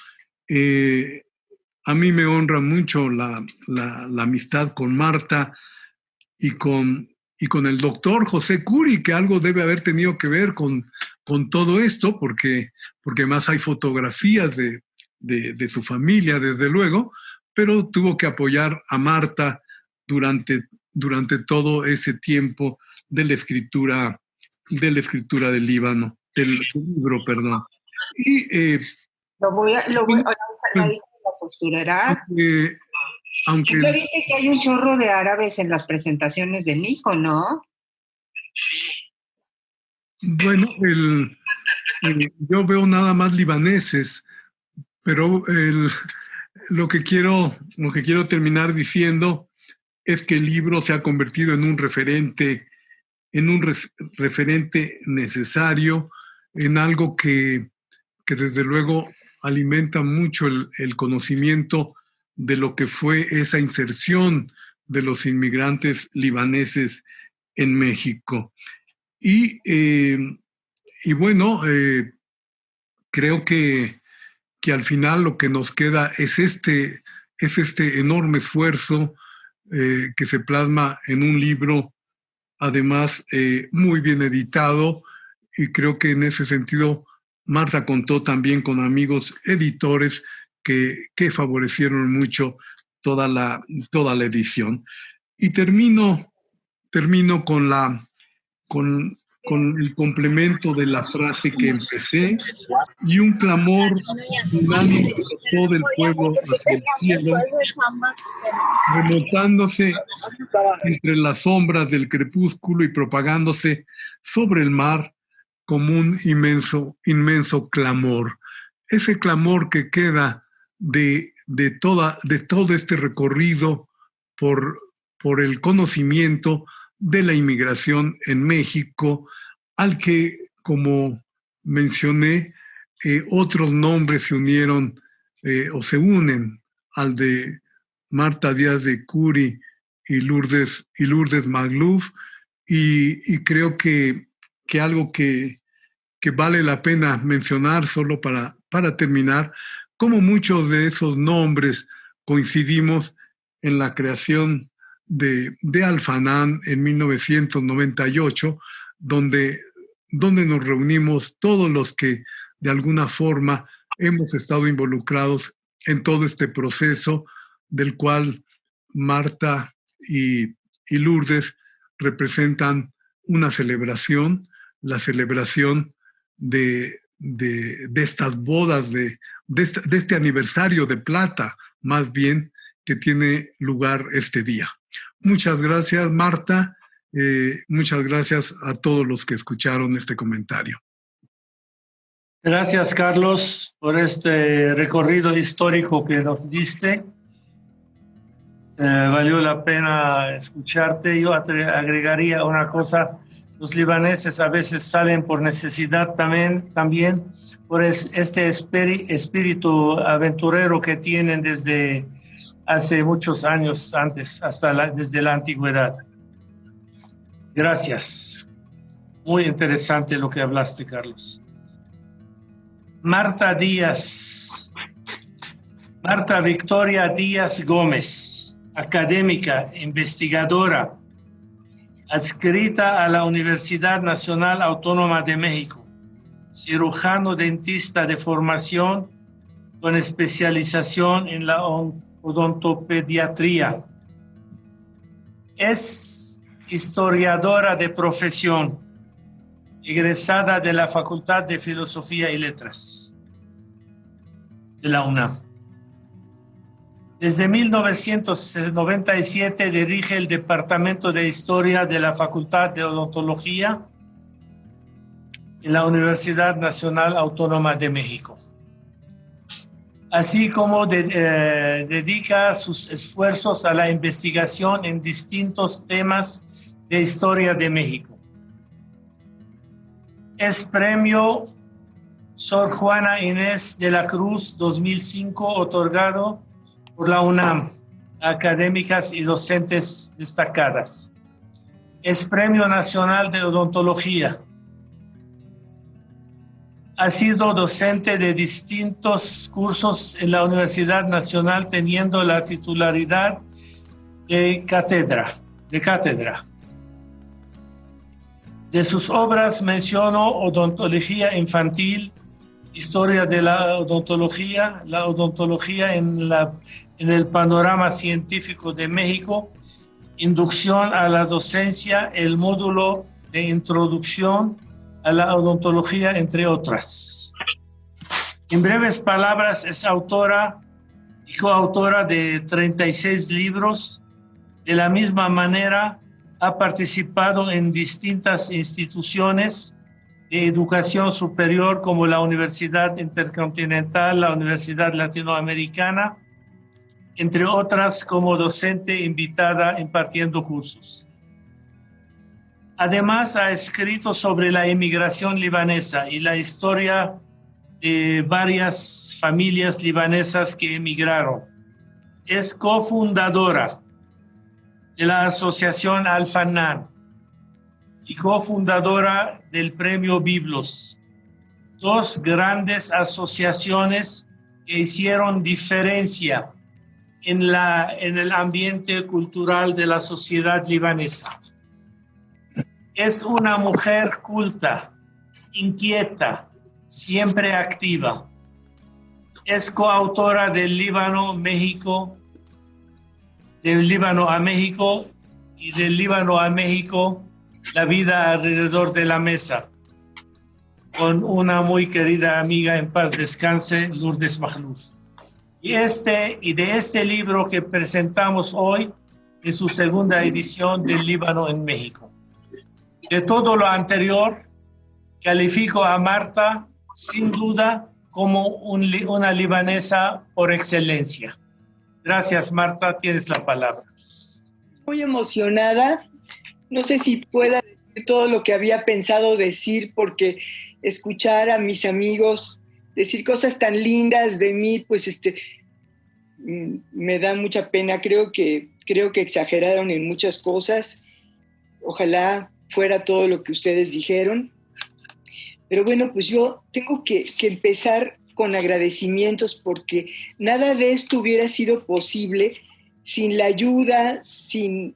A mí me honra mucho la amistad con Marta y con el doctor José Curi, que algo debe haber tenido que ver con todo esto, porque más hay fotografías de su familia, desde luego, pero tuvo que apoyar a Marta durante todo ese tiempo de la escritura del Líbano, del libro, perdón. Y la costurera. Aunque ¿Ya viste que hay un chorro de árabes en las presentaciones de Nico, no? Bueno, yo veo nada más libaneses, pero lo que quiero terminar diciendo es que el libro se ha convertido en un referente necesario, en algo que desde luego alimenta mucho el conocimiento de lo que fue esa inserción de los inmigrantes libaneses en México. Y bueno, creo que al final lo que nos queda es este enorme esfuerzo que se plasma en un libro, además muy bien editado, y creo que en ese sentido Marta contó también con amigos editores que favorecieron mucho toda la edición. Y termino con el complemento de la frase que empecé, y un clamor unánime de todo el pueblo hacia el cielo, remontándose entre las sombras del crepúsculo y propagándose sobre el mar como un inmenso clamor. Ese clamor que queda de todo este recorrido por el conocimiento de la inmigración en México, al que, como mencioné, otros nombres se unieron o se unen al de Marta Díaz de Curi y Lourdes Magluf, y creo que algo que vale la pena mencionar solo para terminar, como muchos de esos nombres coincidimos en la creación de Al-Fanan en 1998, donde nos reunimos todos los que de alguna forma hemos estado involucrados en todo este proceso, del cual Marta y Lourdes representan una celebración, la celebración de estas bodas, de este aniversario de plata, más bien, que tiene lugar este día. Muchas gracias, Marta. Muchas gracias a todos los que escucharon este comentario. Gracias, Carlos, por este recorrido histórico que nos diste. Valió la pena escucharte. Yo agregaría una cosa. Los libaneses a veces salen por necesidad también por este espíritu aventurero que tienen desde hace muchos años antes, desde la antigüedad. Gracias. Muy interesante lo que hablaste, Carlos. Marta Victoria Díaz Gómez, académica, investigadora, adscrita a la Universidad Nacional Autónoma de México, cirujano dentista de formación con especialización en la odontopediatría. Es historiadora de profesión, egresada de la Facultad de Filosofía y Letras de la UNAM. Desde 1997 dirige el Departamento de Historia de la Facultad de Odontología en la Universidad Nacional Autónoma de México. Así como dedica sus esfuerzos a la investigación en distintos temas de historia de México. Es premio Sor Juana Inés de la Cruz 2005 otorgado por la UNAM, académicas y docentes destacadas. Es Premio Nacional de Odontología. Ha sido docente de distintos cursos en la Universidad Nacional, teniendo la titularidad de cátedra. De sus obras menciono Odontología Infantil, Historia de la odontología en el panorama científico de México, Inducción a la docencia, el módulo de introducción a la odontología, entre otras. En breves palabras, es autora y coautora de 36 libros. De la misma manera, ha participado en distintas instituciones de educación superior como la Universidad Intercontinental, la Universidad Latinoamericana, entre otras, como docente invitada impartiendo cursos. Además, ha escrito sobre la emigración libanesa y la historia de varias familias libanesas que emigraron. Es cofundadora de la Asociación Al-Fanan y cofundadora del Premio Biblos, dos grandes asociaciones que hicieron diferencia en el ambiente cultural de la sociedad libanesa. Es una mujer culta, inquieta, siempre activa. Es coautora del Líbano a México y del Líbano a México, La vida alrededor de la mesa, con una muy querida amiga, en paz descanse, Lourdes Makhlouf. Y de este libro que presentamos hoy, es su segunda edición del Líbano en México. De todo lo anterior, califico a Marta, sin duda, como una libanesa por excelencia. Gracias, Marta, tienes la palabra. Muy emocionada. No sé si pueda decir todo lo que había pensado decir, porque escuchar a mis amigos decir cosas tan lindas de mí, pues me da mucha pena. Creo que exageraron en muchas cosas. Ojalá fuera todo lo que ustedes dijeron. Pero bueno, pues yo tengo que empezar con agradecimientos, porque nada de esto hubiera sido posible sin la ayuda, sin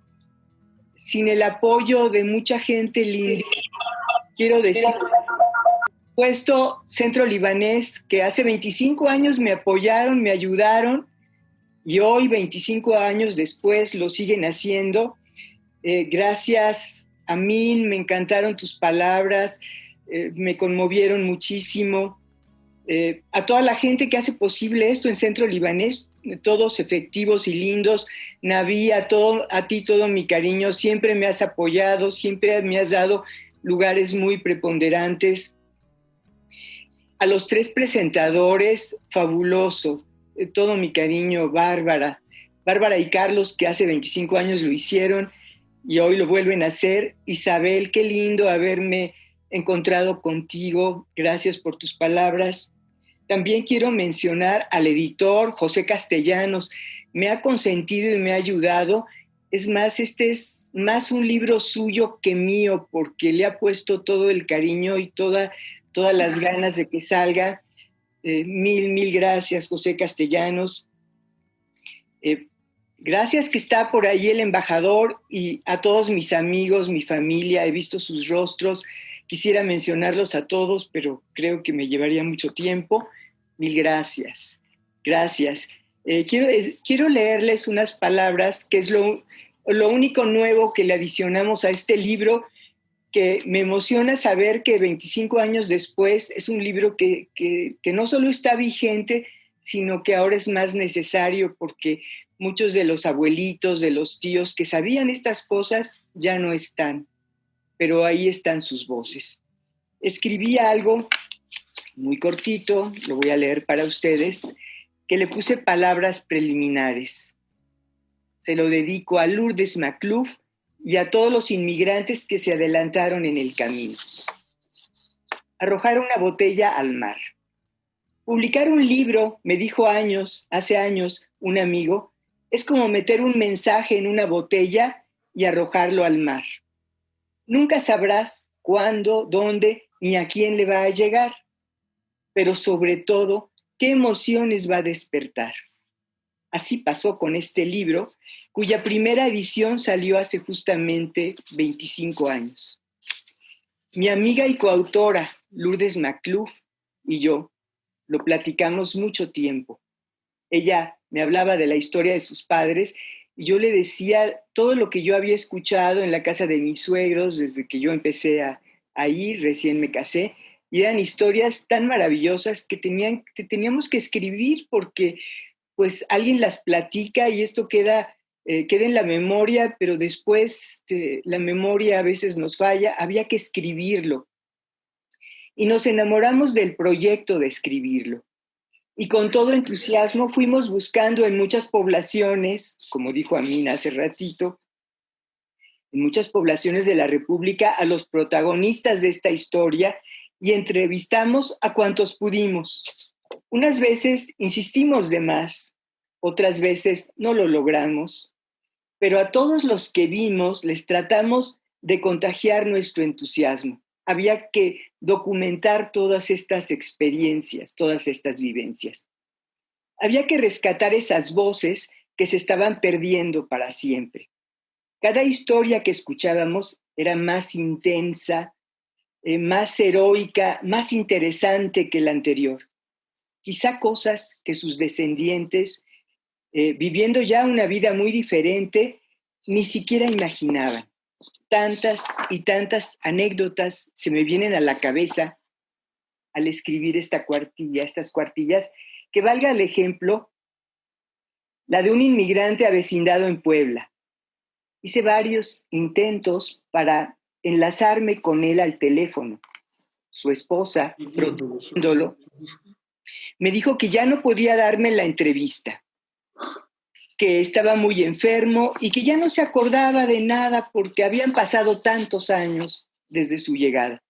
el apoyo de mucha gente linda. Quiero decir, puesto Centro Libanés, que hace 25 años me apoyaron, me ayudaron, y hoy, 25 años después, lo siguen haciendo. Gracias, Amin, me encantaron tus palabras, me conmovieron muchísimo. A toda la gente que hace posible esto en Centro Libanés, todos efectivos y lindos. Naví, a ti todo mi cariño, siempre me has apoyado, siempre me has dado lugares muy preponderantes. A los tres presentadores, fabuloso, todo mi cariño, Bárbara y Carlos, que hace 25 años lo hicieron y hoy lo vuelven a hacer. Isabel, qué lindo haberme encontrado contigo, gracias por tus palabras. También quiero mencionar al editor, José Castellanos, me ha consentido y me ha ayudado. Es más, este es más un libro suyo que mío, porque le ha puesto todo el cariño y todas las ganas de que salga. Mil gracias, José Castellanos. Gracias que está por ahí el embajador, y a todos mis amigos, mi familia, he visto sus rostros. Quisiera mencionarlos a todos, pero creo que me llevaría mucho tiempo. Mil gracias. Gracias. Quiero leerles unas palabras, que es lo único nuevo que le adicionamos a este libro, que me emociona saber que 25 años después es un libro que no solo está vigente, sino que ahora es más necesario porque muchos de los abuelitos, de los tíos que sabían estas cosas ya no están, pero ahí están sus voces. Escribí algo muy cortito, lo voy a leer para ustedes, que le puse palabras preliminares. Se lo dedico a Lourdes McClough y a todos los inmigrantes que se adelantaron en el camino. Arrojar una botella al mar. Publicar un libro, me dijo hace años, un amigo, es como meter un mensaje en una botella y arrojarlo al mar. Nunca sabrás cuándo, dónde ni a quién le va a llegar, pero sobre todo, qué emociones va a despertar. Así pasó con este libro, cuya primera edición salió hace justamente 25 años. Mi amiga y coautora, Lourdes McClough, y yo lo platicamos mucho tiempo. Ella me hablaba de la historia de sus padres y yo le decía todo lo que yo había escuchado en la casa de mis suegros desde que yo empecé a ir, recién me casé, y eran historias tan maravillosas que teníamos que escribir porque pues alguien las platica y esto queda en la memoria, pero después la memoria a veces nos falla, había que escribirlo. Y nos enamoramos del proyecto de escribirlo. Y con todo entusiasmo fuimos buscando en muchas poblaciones, como dijo Amina hace ratito, en muchas poblaciones de la República a los protagonistas de esta historia y entrevistamos a cuantos pudimos. Unas veces insistimos de más, otras veces no lo logramos, pero a todos los que vimos les tratamos de contagiar nuestro entusiasmo. Había que documentar todas estas experiencias, todas estas vivencias. Había que rescatar esas voces que se estaban perdiendo para siempre. Cada historia que escuchábamos era más intensa, más heroica, más interesante que la anterior. Quizá cosas que sus descendientes, viviendo ya una vida muy diferente, ni siquiera imaginaban. Tantas y tantas anécdotas se me vienen a la cabeza al escribir estas cuartillas, que valga el ejemplo, la de un inmigrante avecindado en Puebla. Hice varios intentos para enlazarme con él al teléfono. Su esposa, protegiéndolo, me dijo que ya no podía darme la entrevista, que estaba muy enfermo y que ya no se acordaba de nada porque habían pasado tantos años desde su llegada.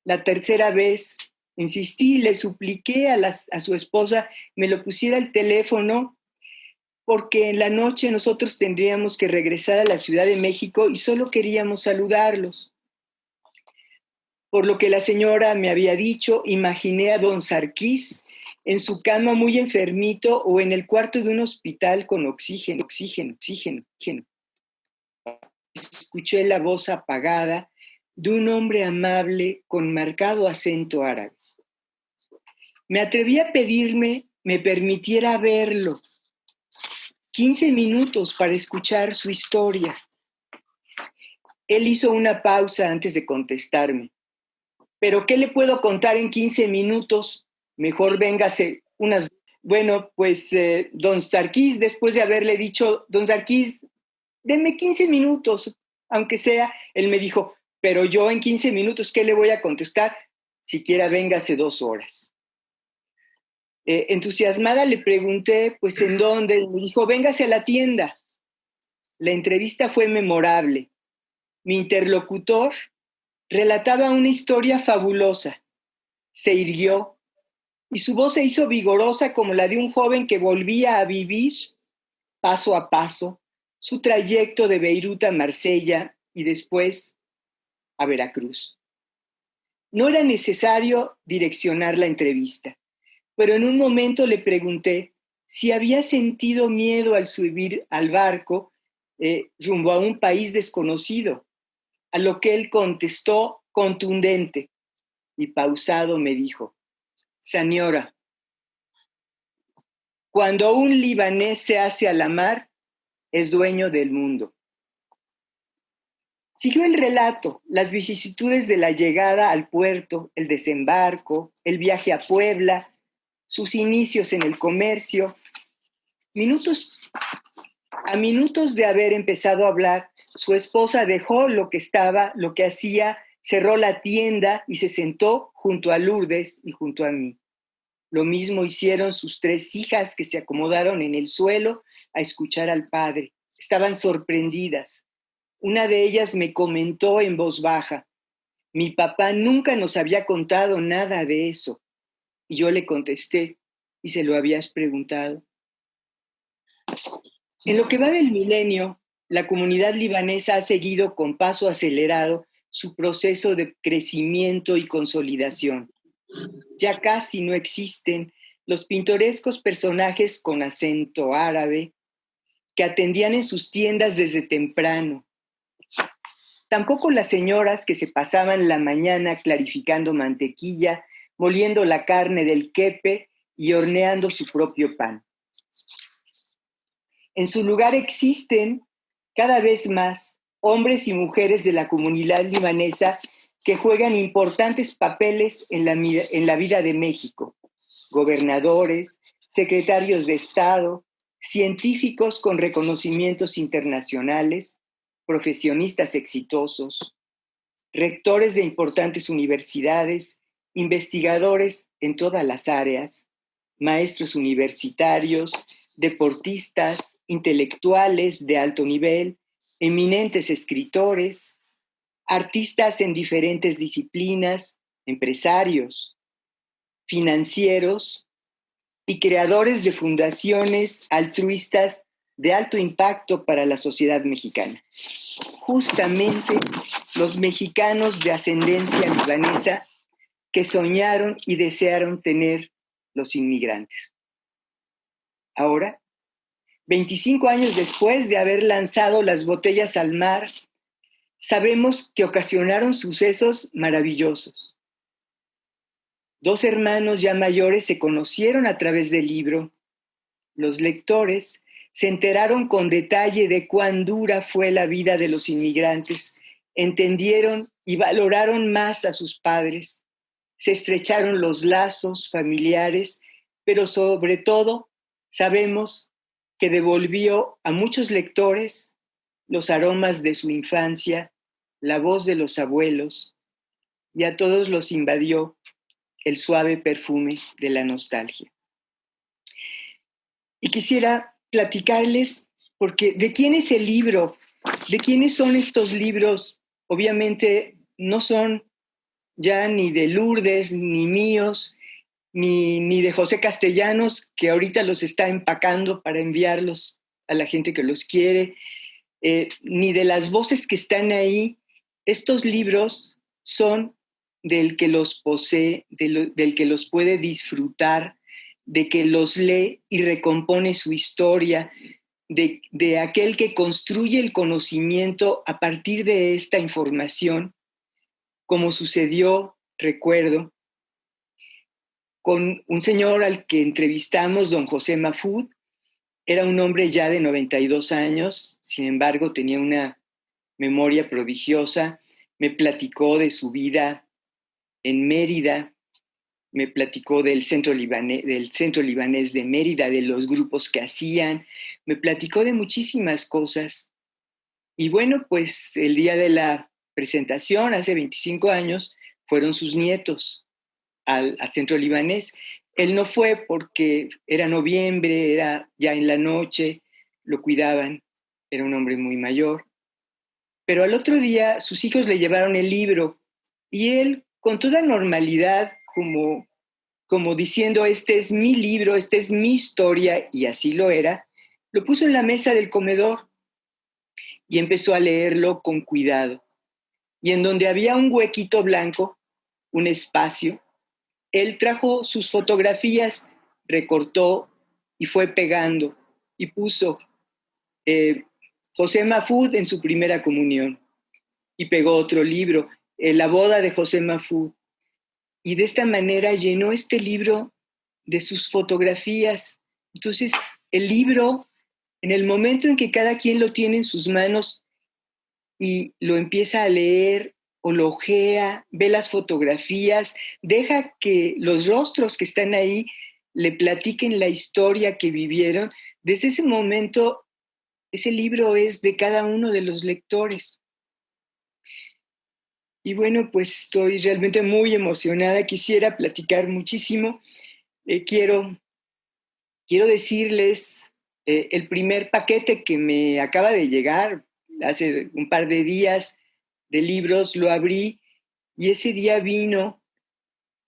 La tercera vez insistí, le supliqué a su esposa me lo pusiera al teléfono porque en la noche nosotros tendríamos que regresar a la Ciudad de México y solo queríamos saludarlos. Por lo que la señora me había dicho, imaginé a don Sarkis en su cama muy enfermito o en el cuarto de un hospital con oxígeno. Escuché la voz apagada de un hombre amable con marcado acento árabe. Me atreví a pedirme me permitiera verlo. 15 minutos para escuchar su historia. Él hizo una pausa antes de contestarme. ¿Pero qué le puedo contar en 15 minutos? Mejor véngase unas... Bueno, pues don Sarkis, después de haberle dicho, don Sarkis, denme 15 minutos, aunque sea, él me dijo, pero yo en 15 minutos, ¿qué le voy a contestar? Siquiera véngase 2 horas. Entusiasmada le pregunté, pues, ¿en dónde? Y me dijo, véngase a la tienda. La entrevista fue memorable. Mi interlocutor relataba una historia fabulosa. Se irguió y su voz se hizo vigorosa como la de un joven que volvía a vivir, paso a paso, su trayecto de Beirut a Marsella y después a Veracruz. No era necesario direccionar la entrevista, pero en un momento le pregunté si había sentido miedo al subir al barco rumbo a un país desconocido, a lo que él contestó contundente y pausado me dijo, señora, cuando un libanés se hace a la mar, es dueño del mundo. Siguió el relato, las vicisitudes de la llegada al puerto, el desembarco, el viaje a Puebla, sus inicios en el comercio. A minutos de haber empezado a hablar, su esposa dejó lo que hacía, cerró la tienda y se sentó junto a Lourdes y junto a mí. Lo mismo hicieron sus 3 hijas, que se acomodaron en el suelo a escuchar al padre. Estaban sorprendidas. Una de ellas me comentó en voz baja: mi papá nunca nos había contado nada de eso. Y yo le contesté: ¿y se lo habías preguntado? En lo que va del milenio, la comunidad libanesa ha seguido con paso acelerado su proceso de crecimiento y consolidación. Ya casi no existen los pintorescos personajes con acento árabe que atendían en sus tiendas desde temprano. Tampoco las señoras que se pasaban la mañana clarificando mantequilla, moliendo la carne del kepe y horneando su propio pan. En su lugar existen cada vez más hombres y mujeres de la comunidad libanesa que juegan importantes papeles en la vida de México: gobernadores, secretarios de Estado, científicos con reconocimientos internacionales, profesionistas exitosos, rectores de importantes universidades, investigadores en todas las áreas, maestros universitarios, deportistas, intelectuales de alto nivel, eminentes escritores, artistas en diferentes disciplinas, empresarios, financieros y creadores de fundaciones altruistas de alto impacto para la sociedad mexicana. Justamente los mexicanos de ascendencia libanesa que soñaron y desearon tener los inmigrantes. Ahora, 25 años después de haber lanzado las botellas al mar, sabemos que ocasionaron sucesos maravillosos. 2 hermanos ya mayores se conocieron a través del libro. Los lectores se enteraron con detalle de cuán dura fue la vida de los inmigrantes, entendieron y valoraron más a sus padres, se estrecharon los lazos familiares, pero sobre todo sabemos que devolvió a muchos lectores los aromas de su infancia, la voz de los abuelos, y a todos los invadió el suave perfume de la nostalgia. Y quisiera platicarles, porque ¿de quién es el libro? ¿De quiénes son estos libros? Obviamente no son ya ni de Lourdes, ni míos, ni de José Castellanos, que ahorita los está empacando para enviarlos a la gente que los quiere, ni de las voces que están ahí. Estos libros son del que los posee, del que los puede disfrutar, de que los lee y recompone su historia, de aquel que construye el conocimiento a partir de esta información, como sucedió, recuerdo, con un señor al que entrevistamos, don José Mahfoud. Era un hombre ya de 92 años, sin embargo tenía una memoria prodigiosa. Me platicó de su vida en Mérida, me platicó del centro libanés de Mérida, de los grupos que hacían, me platicó de muchísimas cosas. Y bueno, pues el día de la presentación, hace 25 años, fueron sus nietos al centro libanés. Él no fue porque era noviembre, era ya en la noche, lo cuidaban, era un hombre muy mayor. Pero al otro día sus hijos le llevaron el libro y él, con toda normalidad, como diciendo, este es mi libro, esta es mi historia, y así lo era, lo puso en la mesa del comedor y empezó a leerlo con cuidado. Y en donde había un huequito blanco, un espacio, él trajo sus fotografías, recortó y fue pegando y puso José Mahfoud en su primera comunión, y pegó otro libro, La boda de José Mahfoud. Y de esta manera llenó este libro de sus fotografías. Entonces, el libro, en el momento en que cada quien lo tiene en sus manos y lo empieza a leer o lo ojea, ve las fotografías, deja que los rostros que están ahí le platiquen la historia que vivieron. Desde ese momento, ese libro es de cada uno de los lectores. Y bueno, pues estoy realmente muy emocionada, quisiera platicar muchísimo. Quiero decirles, el primer paquete que me acaba de llegar hace un par de días de libros, lo abrí y ese día vino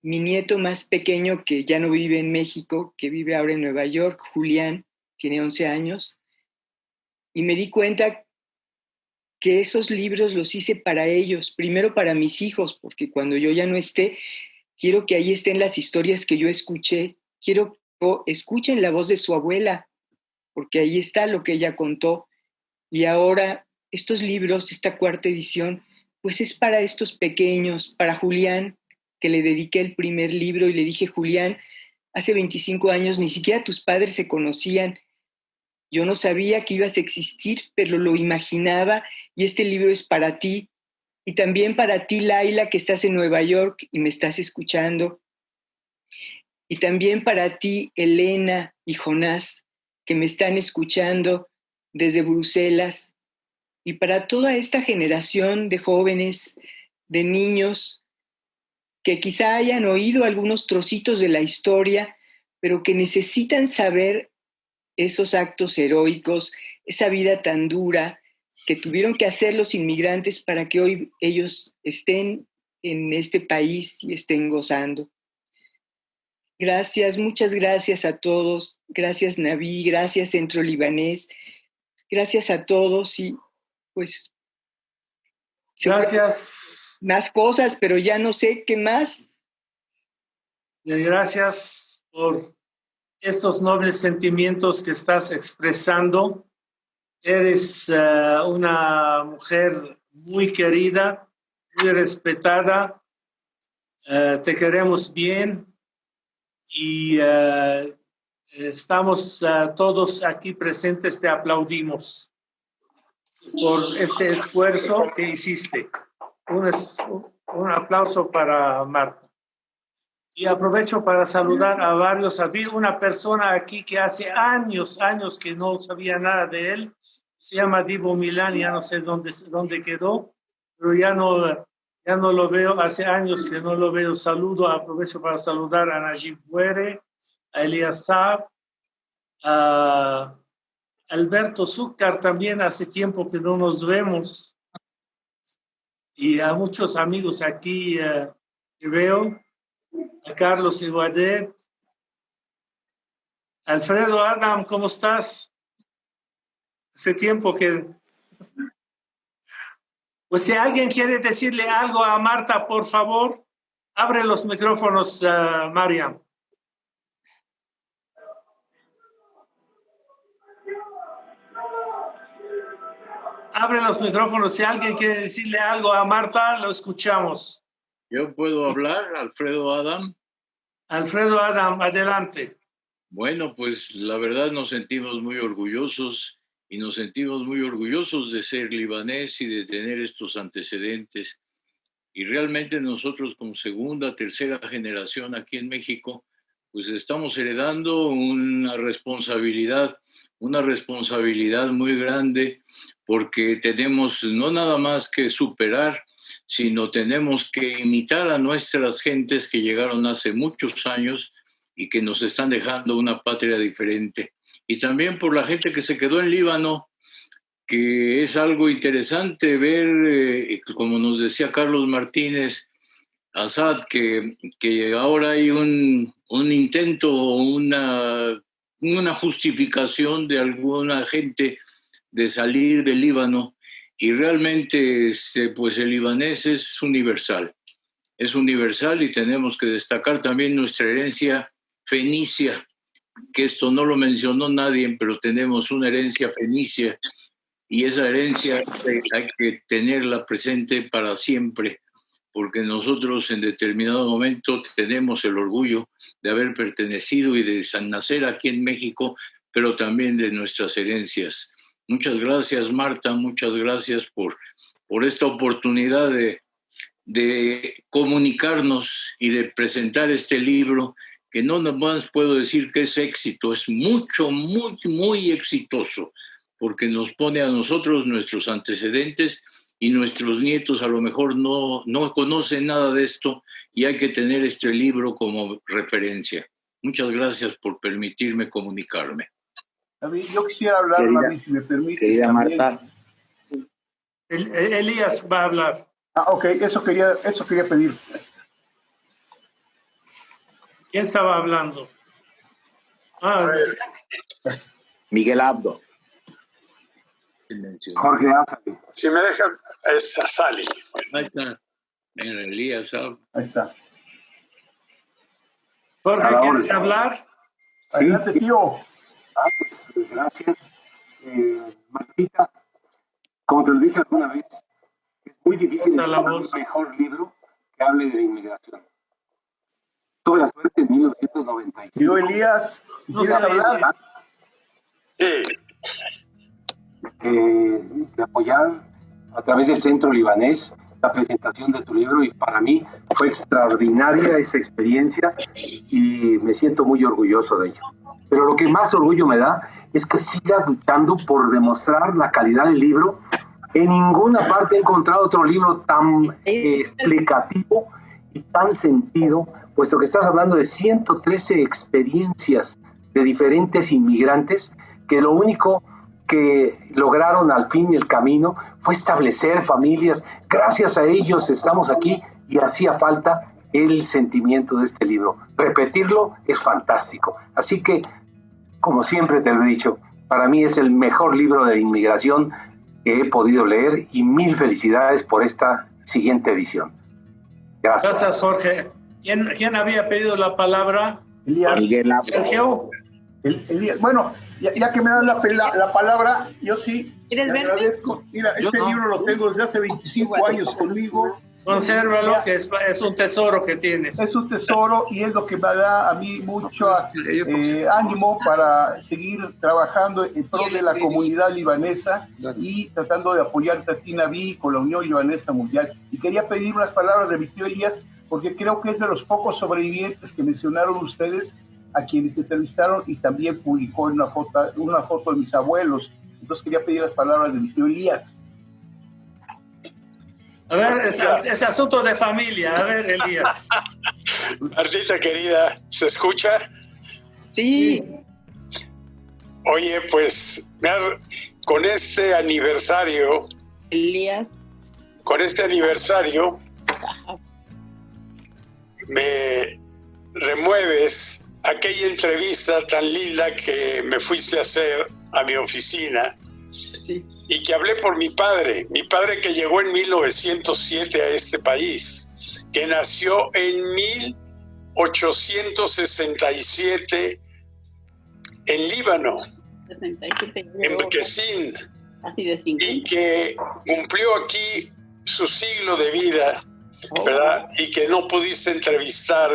mi nieto más pequeño, que ya no vive en México, que vive ahora en Nueva York, Julián, tiene 11 años, y me di cuenta que esos libros los hice para ellos, primero para mis hijos, porque cuando yo ya no esté, quiero que ahí estén las historias que yo escuché, quiero que escuchen la voz de su abuela, porque ahí está lo que ella contó. Y ahora estos libros, esta cuarta edición, pues es para estos pequeños, para Julián, que le dediqué el primer libro y le dije, Julián, hace 25 años ni siquiera tus padres se conocían. Yo no sabía que ibas a existir, pero lo imaginaba y este libro es para ti. Y también para ti, Laila, que estás en Nueva York y me estás escuchando. Y también para ti, Elena y Jonás, que me están escuchando desde Bruselas. Y para toda esta generación de jóvenes, de niños, que quizá hayan oído algunos trocitos de la historia, pero que necesitan saber esos actos heroicos, esa vida tan dura que tuvieron que hacer los inmigrantes para que hoy ellos estén en este país y estén gozando. Gracias, muchas gracias a todos. Gracias, Naví, gracias, Centro Libanés. Gracias a todos y pues... Gracias. Más cosas, pero ya no sé qué más. Gracias por estos nobles sentimientos que estás expresando. Eres una mujer muy querida, muy respetada. Te queremos bien y estamos todos aquí presentes. Te aplaudimos por este esfuerzo que hiciste. Un aplauso para Marta. Y aprovecho para saludar a varios. Había una persona aquí que hace años que no sabía nada de él. Se llama Divo Milán, ya no sé dónde quedó, pero ya no lo veo. Hace años que no lo veo. Aprovecho para saludar a Najib Buere, a Elías Saab, a Alberto Zúcar también, hace tiempo que no nos vemos. Y a muchos amigos aquí que veo. A Carlos Iguadet. Alfredo Adam, ¿cómo estás? Hace tiempo que... Pues si alguien quiere decirle algo a Marta, por favor, abre los micrófonos, Mariam. Abre los micrófonos. Si alguien quiere decirle algo a Marta, lo escuchamos. ¿Yo puedo hablar, Alfredo Adam? Alfredo Adam, adelante. Bueno, pues la verdad nos sentimos muy orgullosos y nos sentimos muy orgullosos de ser libanés y de tener estos antecedentes. Y realmente nosotros como segunda, tercera generación aquí en México, pues estamos heredando una responsabilidad muy grande, porque tenemos no nada más que superar, sino tenemos que imitar a nuestras gentes que llegaron hace muchos años y que nos están dejando una patria diferente. Y también por la gente que se quedó en Líbano, que es algo interesante ver, como nos decía Carlos Martínez, Assad, que ahora hay un intento o una justificación de alguna gente de salir del Líbano. Y realmente pues el libanés es universal y tenemos que destacar también nuestra herencia fenicia, que esto no lo mencionó nadie, pero tenemos una herencia fenicia y esa herencia hay que tenerla presente para siempre, porque nosotros en determinado momento tenemos el orgullo de haber pertenecido y de nacer aquí en México, pero también de nuestras herencias. Muchas gracias, Marta, muchas gracias por esta oportunidad de comunicarnos y de presentar este libro que no nomás puedo decir que es éxito, es mucho, muy, muy exitoso, porque nos pone a nosotros nuestros antecedentes y nuestros nietos a lo mejor no conocen nada de esto y hay que tener este libro como referencia. Muchas gracias por permitirme comunicarme. Yo quisiera hablar, Mami, si me permite. Querida también. Marta. Elías va a hablar. Ok, eso quería pedir. ¿Quién estaba hablando? Miguel Abdo. Jorge Azali. Si me dejan, es Azali. Ahí está. Mira, Elías Abdo. Ahí está. Jorge, ¿quieres hablar? Adelante, tío. Pues gracias. Martita, como te lo dije alguna vez, es muy difícil encontrar un mejor libro que hable de la inmigración. Tuve la suerte en 1995. Tío Elías, ¿quieres hablar? Sí. De apoyar a través del Centro Libanés la presentación de tu libro, y para mí fue extraordinaria esa experiencia y me siento muy orgulloso de ello. Pero lo que más orgullo me da es que sigas luchando por demostrar la calidad del libro. En ninguna parte he encontrado otro libro tan explicativo y tan sentido, puesto que estás hablando de 113 experiencias de diferentes inmigrantes que lo único que lograron al fin el camino fue establecer familias. Gracias a ellos estamos aquí y hacía falta el sentimiento de este libro. Repetirlo es fantástico. Así que, como siempre te lo he dicho, para mí es el mejor libro de inmigración que he podido leer y mil felicidades por esta siguiente edición. Gracias. Gracias, Jorge. ¿Quién había pedido la palabra? Elías. Miguel Abdo. Sergio. Elías. Bueno, ya que me dan la palabra, yo sí le agradezco. Mira, este libro lo tengo desde hace 25 años conmigo. Consérvalo, que es un tesoro que tienes. Es un tesoro y es lo que me da a mí mucho ánimo para seguir trabajando en pro de la comunidad libanesa y tratando de apoyar Tatina B con la Unión Libanesa Mundial. Y quería pedir unas palabras de mi tío Elías, porque creo que es de los pocos sobrevivientes que mencionaron ustedes, a quienes entrevistaron, y también publicó en una foto de mis abuelos. Entonces quería pedir las palabras de mi tío Elías. A ver, es asunto de familia. A ver, Elías. Martita querida, ¿se escucha? Sí. Oye, pues con este aniversario, Elías, me remueves aquella entrevista tan linda que me fuiste a hacer a mi oficina. Sí. Y que hablé por mi padre que llegó en 1907 a este país, que nació en 1867 en Líbano, 67, en Bequesín, casi de 50. y que cumplió aquí su siglo de vida, ¿verdad? Y que no pudiste entrevistar,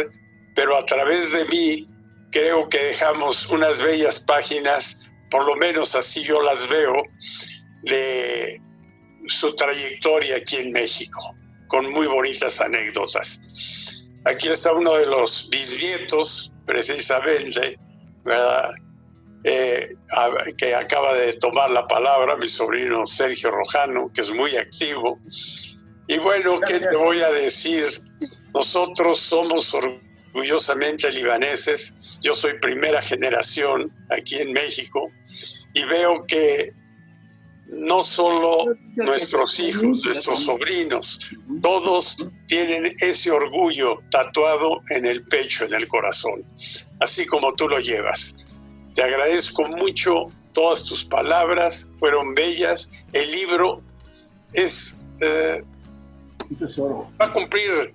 pero a través de mí creo que dejamos unas bellas páginas, por lo menos así yo las veo, de su trayectoria aquí en México, con muy bonitas anécdotas. Aquí está uno de los bisnietos, precisamente, ¿verdad? Que acaba de tomar la palabra, mi sobrino Sergio Rojano, que es muy activo. Y bueno, ¿qué te voy a decir? Nosotros somos orgullosamente libaneses. Yo soy primera generación aquí en México y veo que no solo nuestros hijos, nuestros sobrinos, todos tienen ese orgullo tatuado en el pecho, en el corazón, así como tú lo llevas. Te agradezco mucho todas tus palabras, fueron bellas. El libro es va a cumplir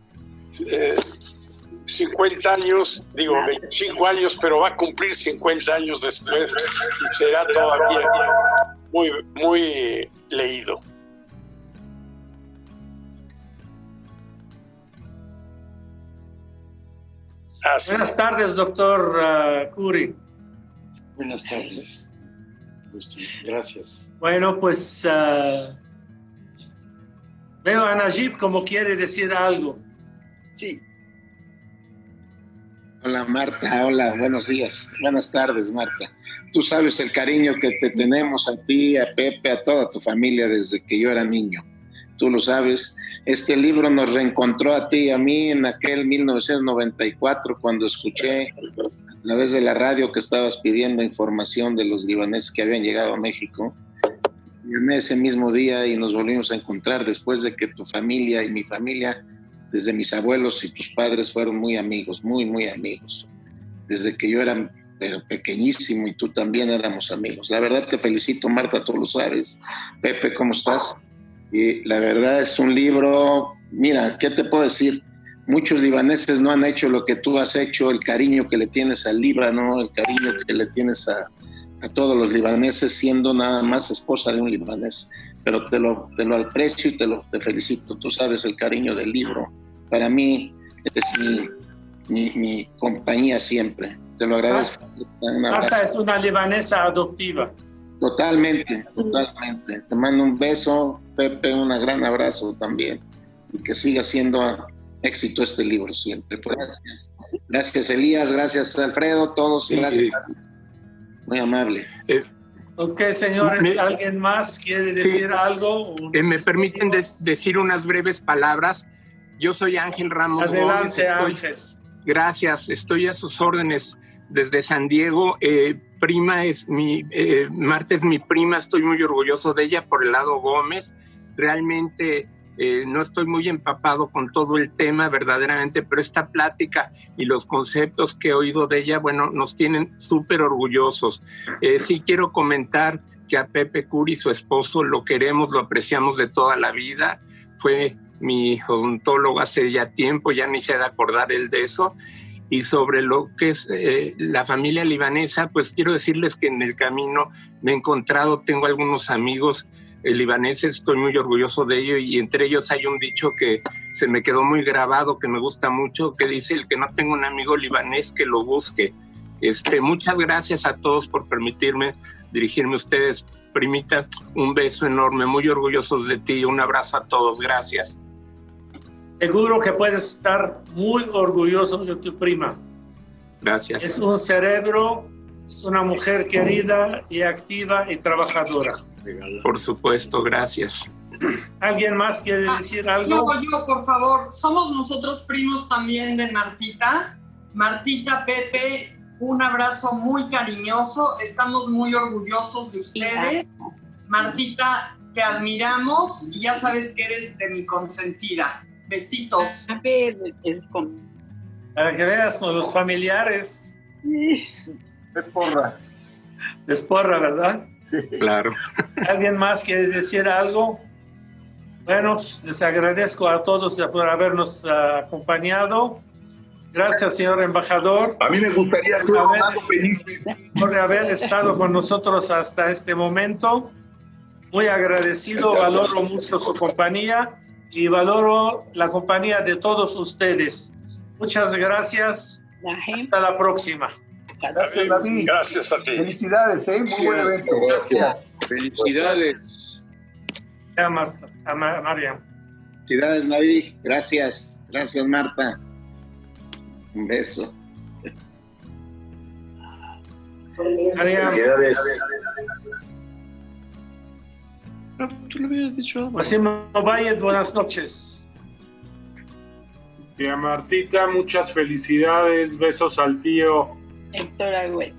50 años, digo 25 años, pero va a cumplir 50 años después y será todavía muy, muy leído. Buenas tardes, doctor Curi. Buenas tardes. Gracias. Bueno, pues veo a Najib como quiere decir algo. Sí. Hola Marta, hola, buenos días, buenas tardes Marta. Tú sabes el cariño que te tenemos a ti, a Pepe, a toda tu familia desde que yo era niño. Tú lo sabes. Este libro nos reencontró a ti y a mí en aquel 1994 cuando escuché a través de la radio que estabas pidiendo información de los libaneses que habían llegado a México. Llamé ese mismo día y nos volvimos a encontrar después de que tu familia y mi familia, desde mis abuelos y tus padres, fueron muy amigos, muy, muy amigos. Desde que yo era pequeñísimo y tú también éramos amigos. La verdad te felicito, Marta, tú lo sabes. Pepe, ¿cómo estás? Y la verdad es un libro, mira, ¿qué te puedo decir? Muchos libaneses no han hecho lo que tú has hecho, el cariño que le tienes al Líbano, el cariño que le tienes a todos los libaneses, siendo nada más esposa de un libanés. Pero te lo aprecio y te felicito. Tú sabes el cariño del libro. Para mí es mi compañía siempre. Te lo agradezco. Marta es una libanesa adoptiva. Totalmente. Te mando un beso, Pepe, un gran abrazo también. Y que siga siendo éxito este libro siempre. Gracias. Gracias, Elías. Gracias, Alfredo. Todos. Gracias. Muy amable. Ok, señores, ¿alguien más quiere decir algo? ¿Me permiten decir unas breves palabras? Yo soy Ángel Ramos Gómez. Adelante, Ángel. Gracias, estoy a sus órdenes desde San Diego. Marta es mi prima, estoy muy orgulloso de ella por el lado Gómez. Realmente no estoy muy empapado con todo el tema verdaderamente, pero esta plática y los conceptos que he oído de ella, bueno, nos tienen súper orgullosos. Sí quiero comentar que a Pepe Curi, su esposo, lo queremos, lo apreciamos de toda la vida. Fue mi odontólogo hace ya tiempo, ya ni se ha de acordar él de eso. Y sobre lo que es la familia libanesa, pues quiero decirles que en el camino me he encontrado, tengo algunos amigos libaneses, estoy muy orgulloso de ello, y entre ellos hay un dicho que se me quedó muy grabado, que me gusta mucho, que dice: el que no tenga un amigo libanés, que lo busque. Muchas gracias a todos por permitirme dirigirme a ustedes. Primita, un beso enorme, muy orgullosos de ti, un abrazo a todos, gracias. Seguro que puedes estar muy orgulloso de tu prima. Gracias. Es un cerebro, es una mujer querida y activa y trabajadora. Por supuesto, gracias. ¿Alguien más quiere decir algo? Yo, por favor. Somos nosotros primos también de Martita. Martita, Pepe, un abrazo muy cariñoso. Estamos muy orgullosos de ustedes. Martita, te admiramos y ya sabes que eres de mi consentida. Besitos. Para que veas con los familiares. Les porra, ¿verdad? Claro. ¿Alguien más quiere decir algo? Bueno, les agradezco a todos por habernos acompañado. Gracias, señor embajador. A mí me gustaría por haber estado con nosotros hasta este momento. Muy agradecido, valoro mucho su compañía y valoro la compañía de todos ustedes. Muchas gracias. Hasta la próxima. Gracias, David. Gracias a ti. Felicidades, muy buen evento. Gracias. Felicidades. A Marta, a Mariam. Felicidades, David. Gracias. Gracias, Marta. Un beso. Mariam. Felicidades. Tú lo habías dicho. Wasim Obayed, buenas noches. Tía Martita, muchas felicidades. Besos al tío. Héctor Agüet.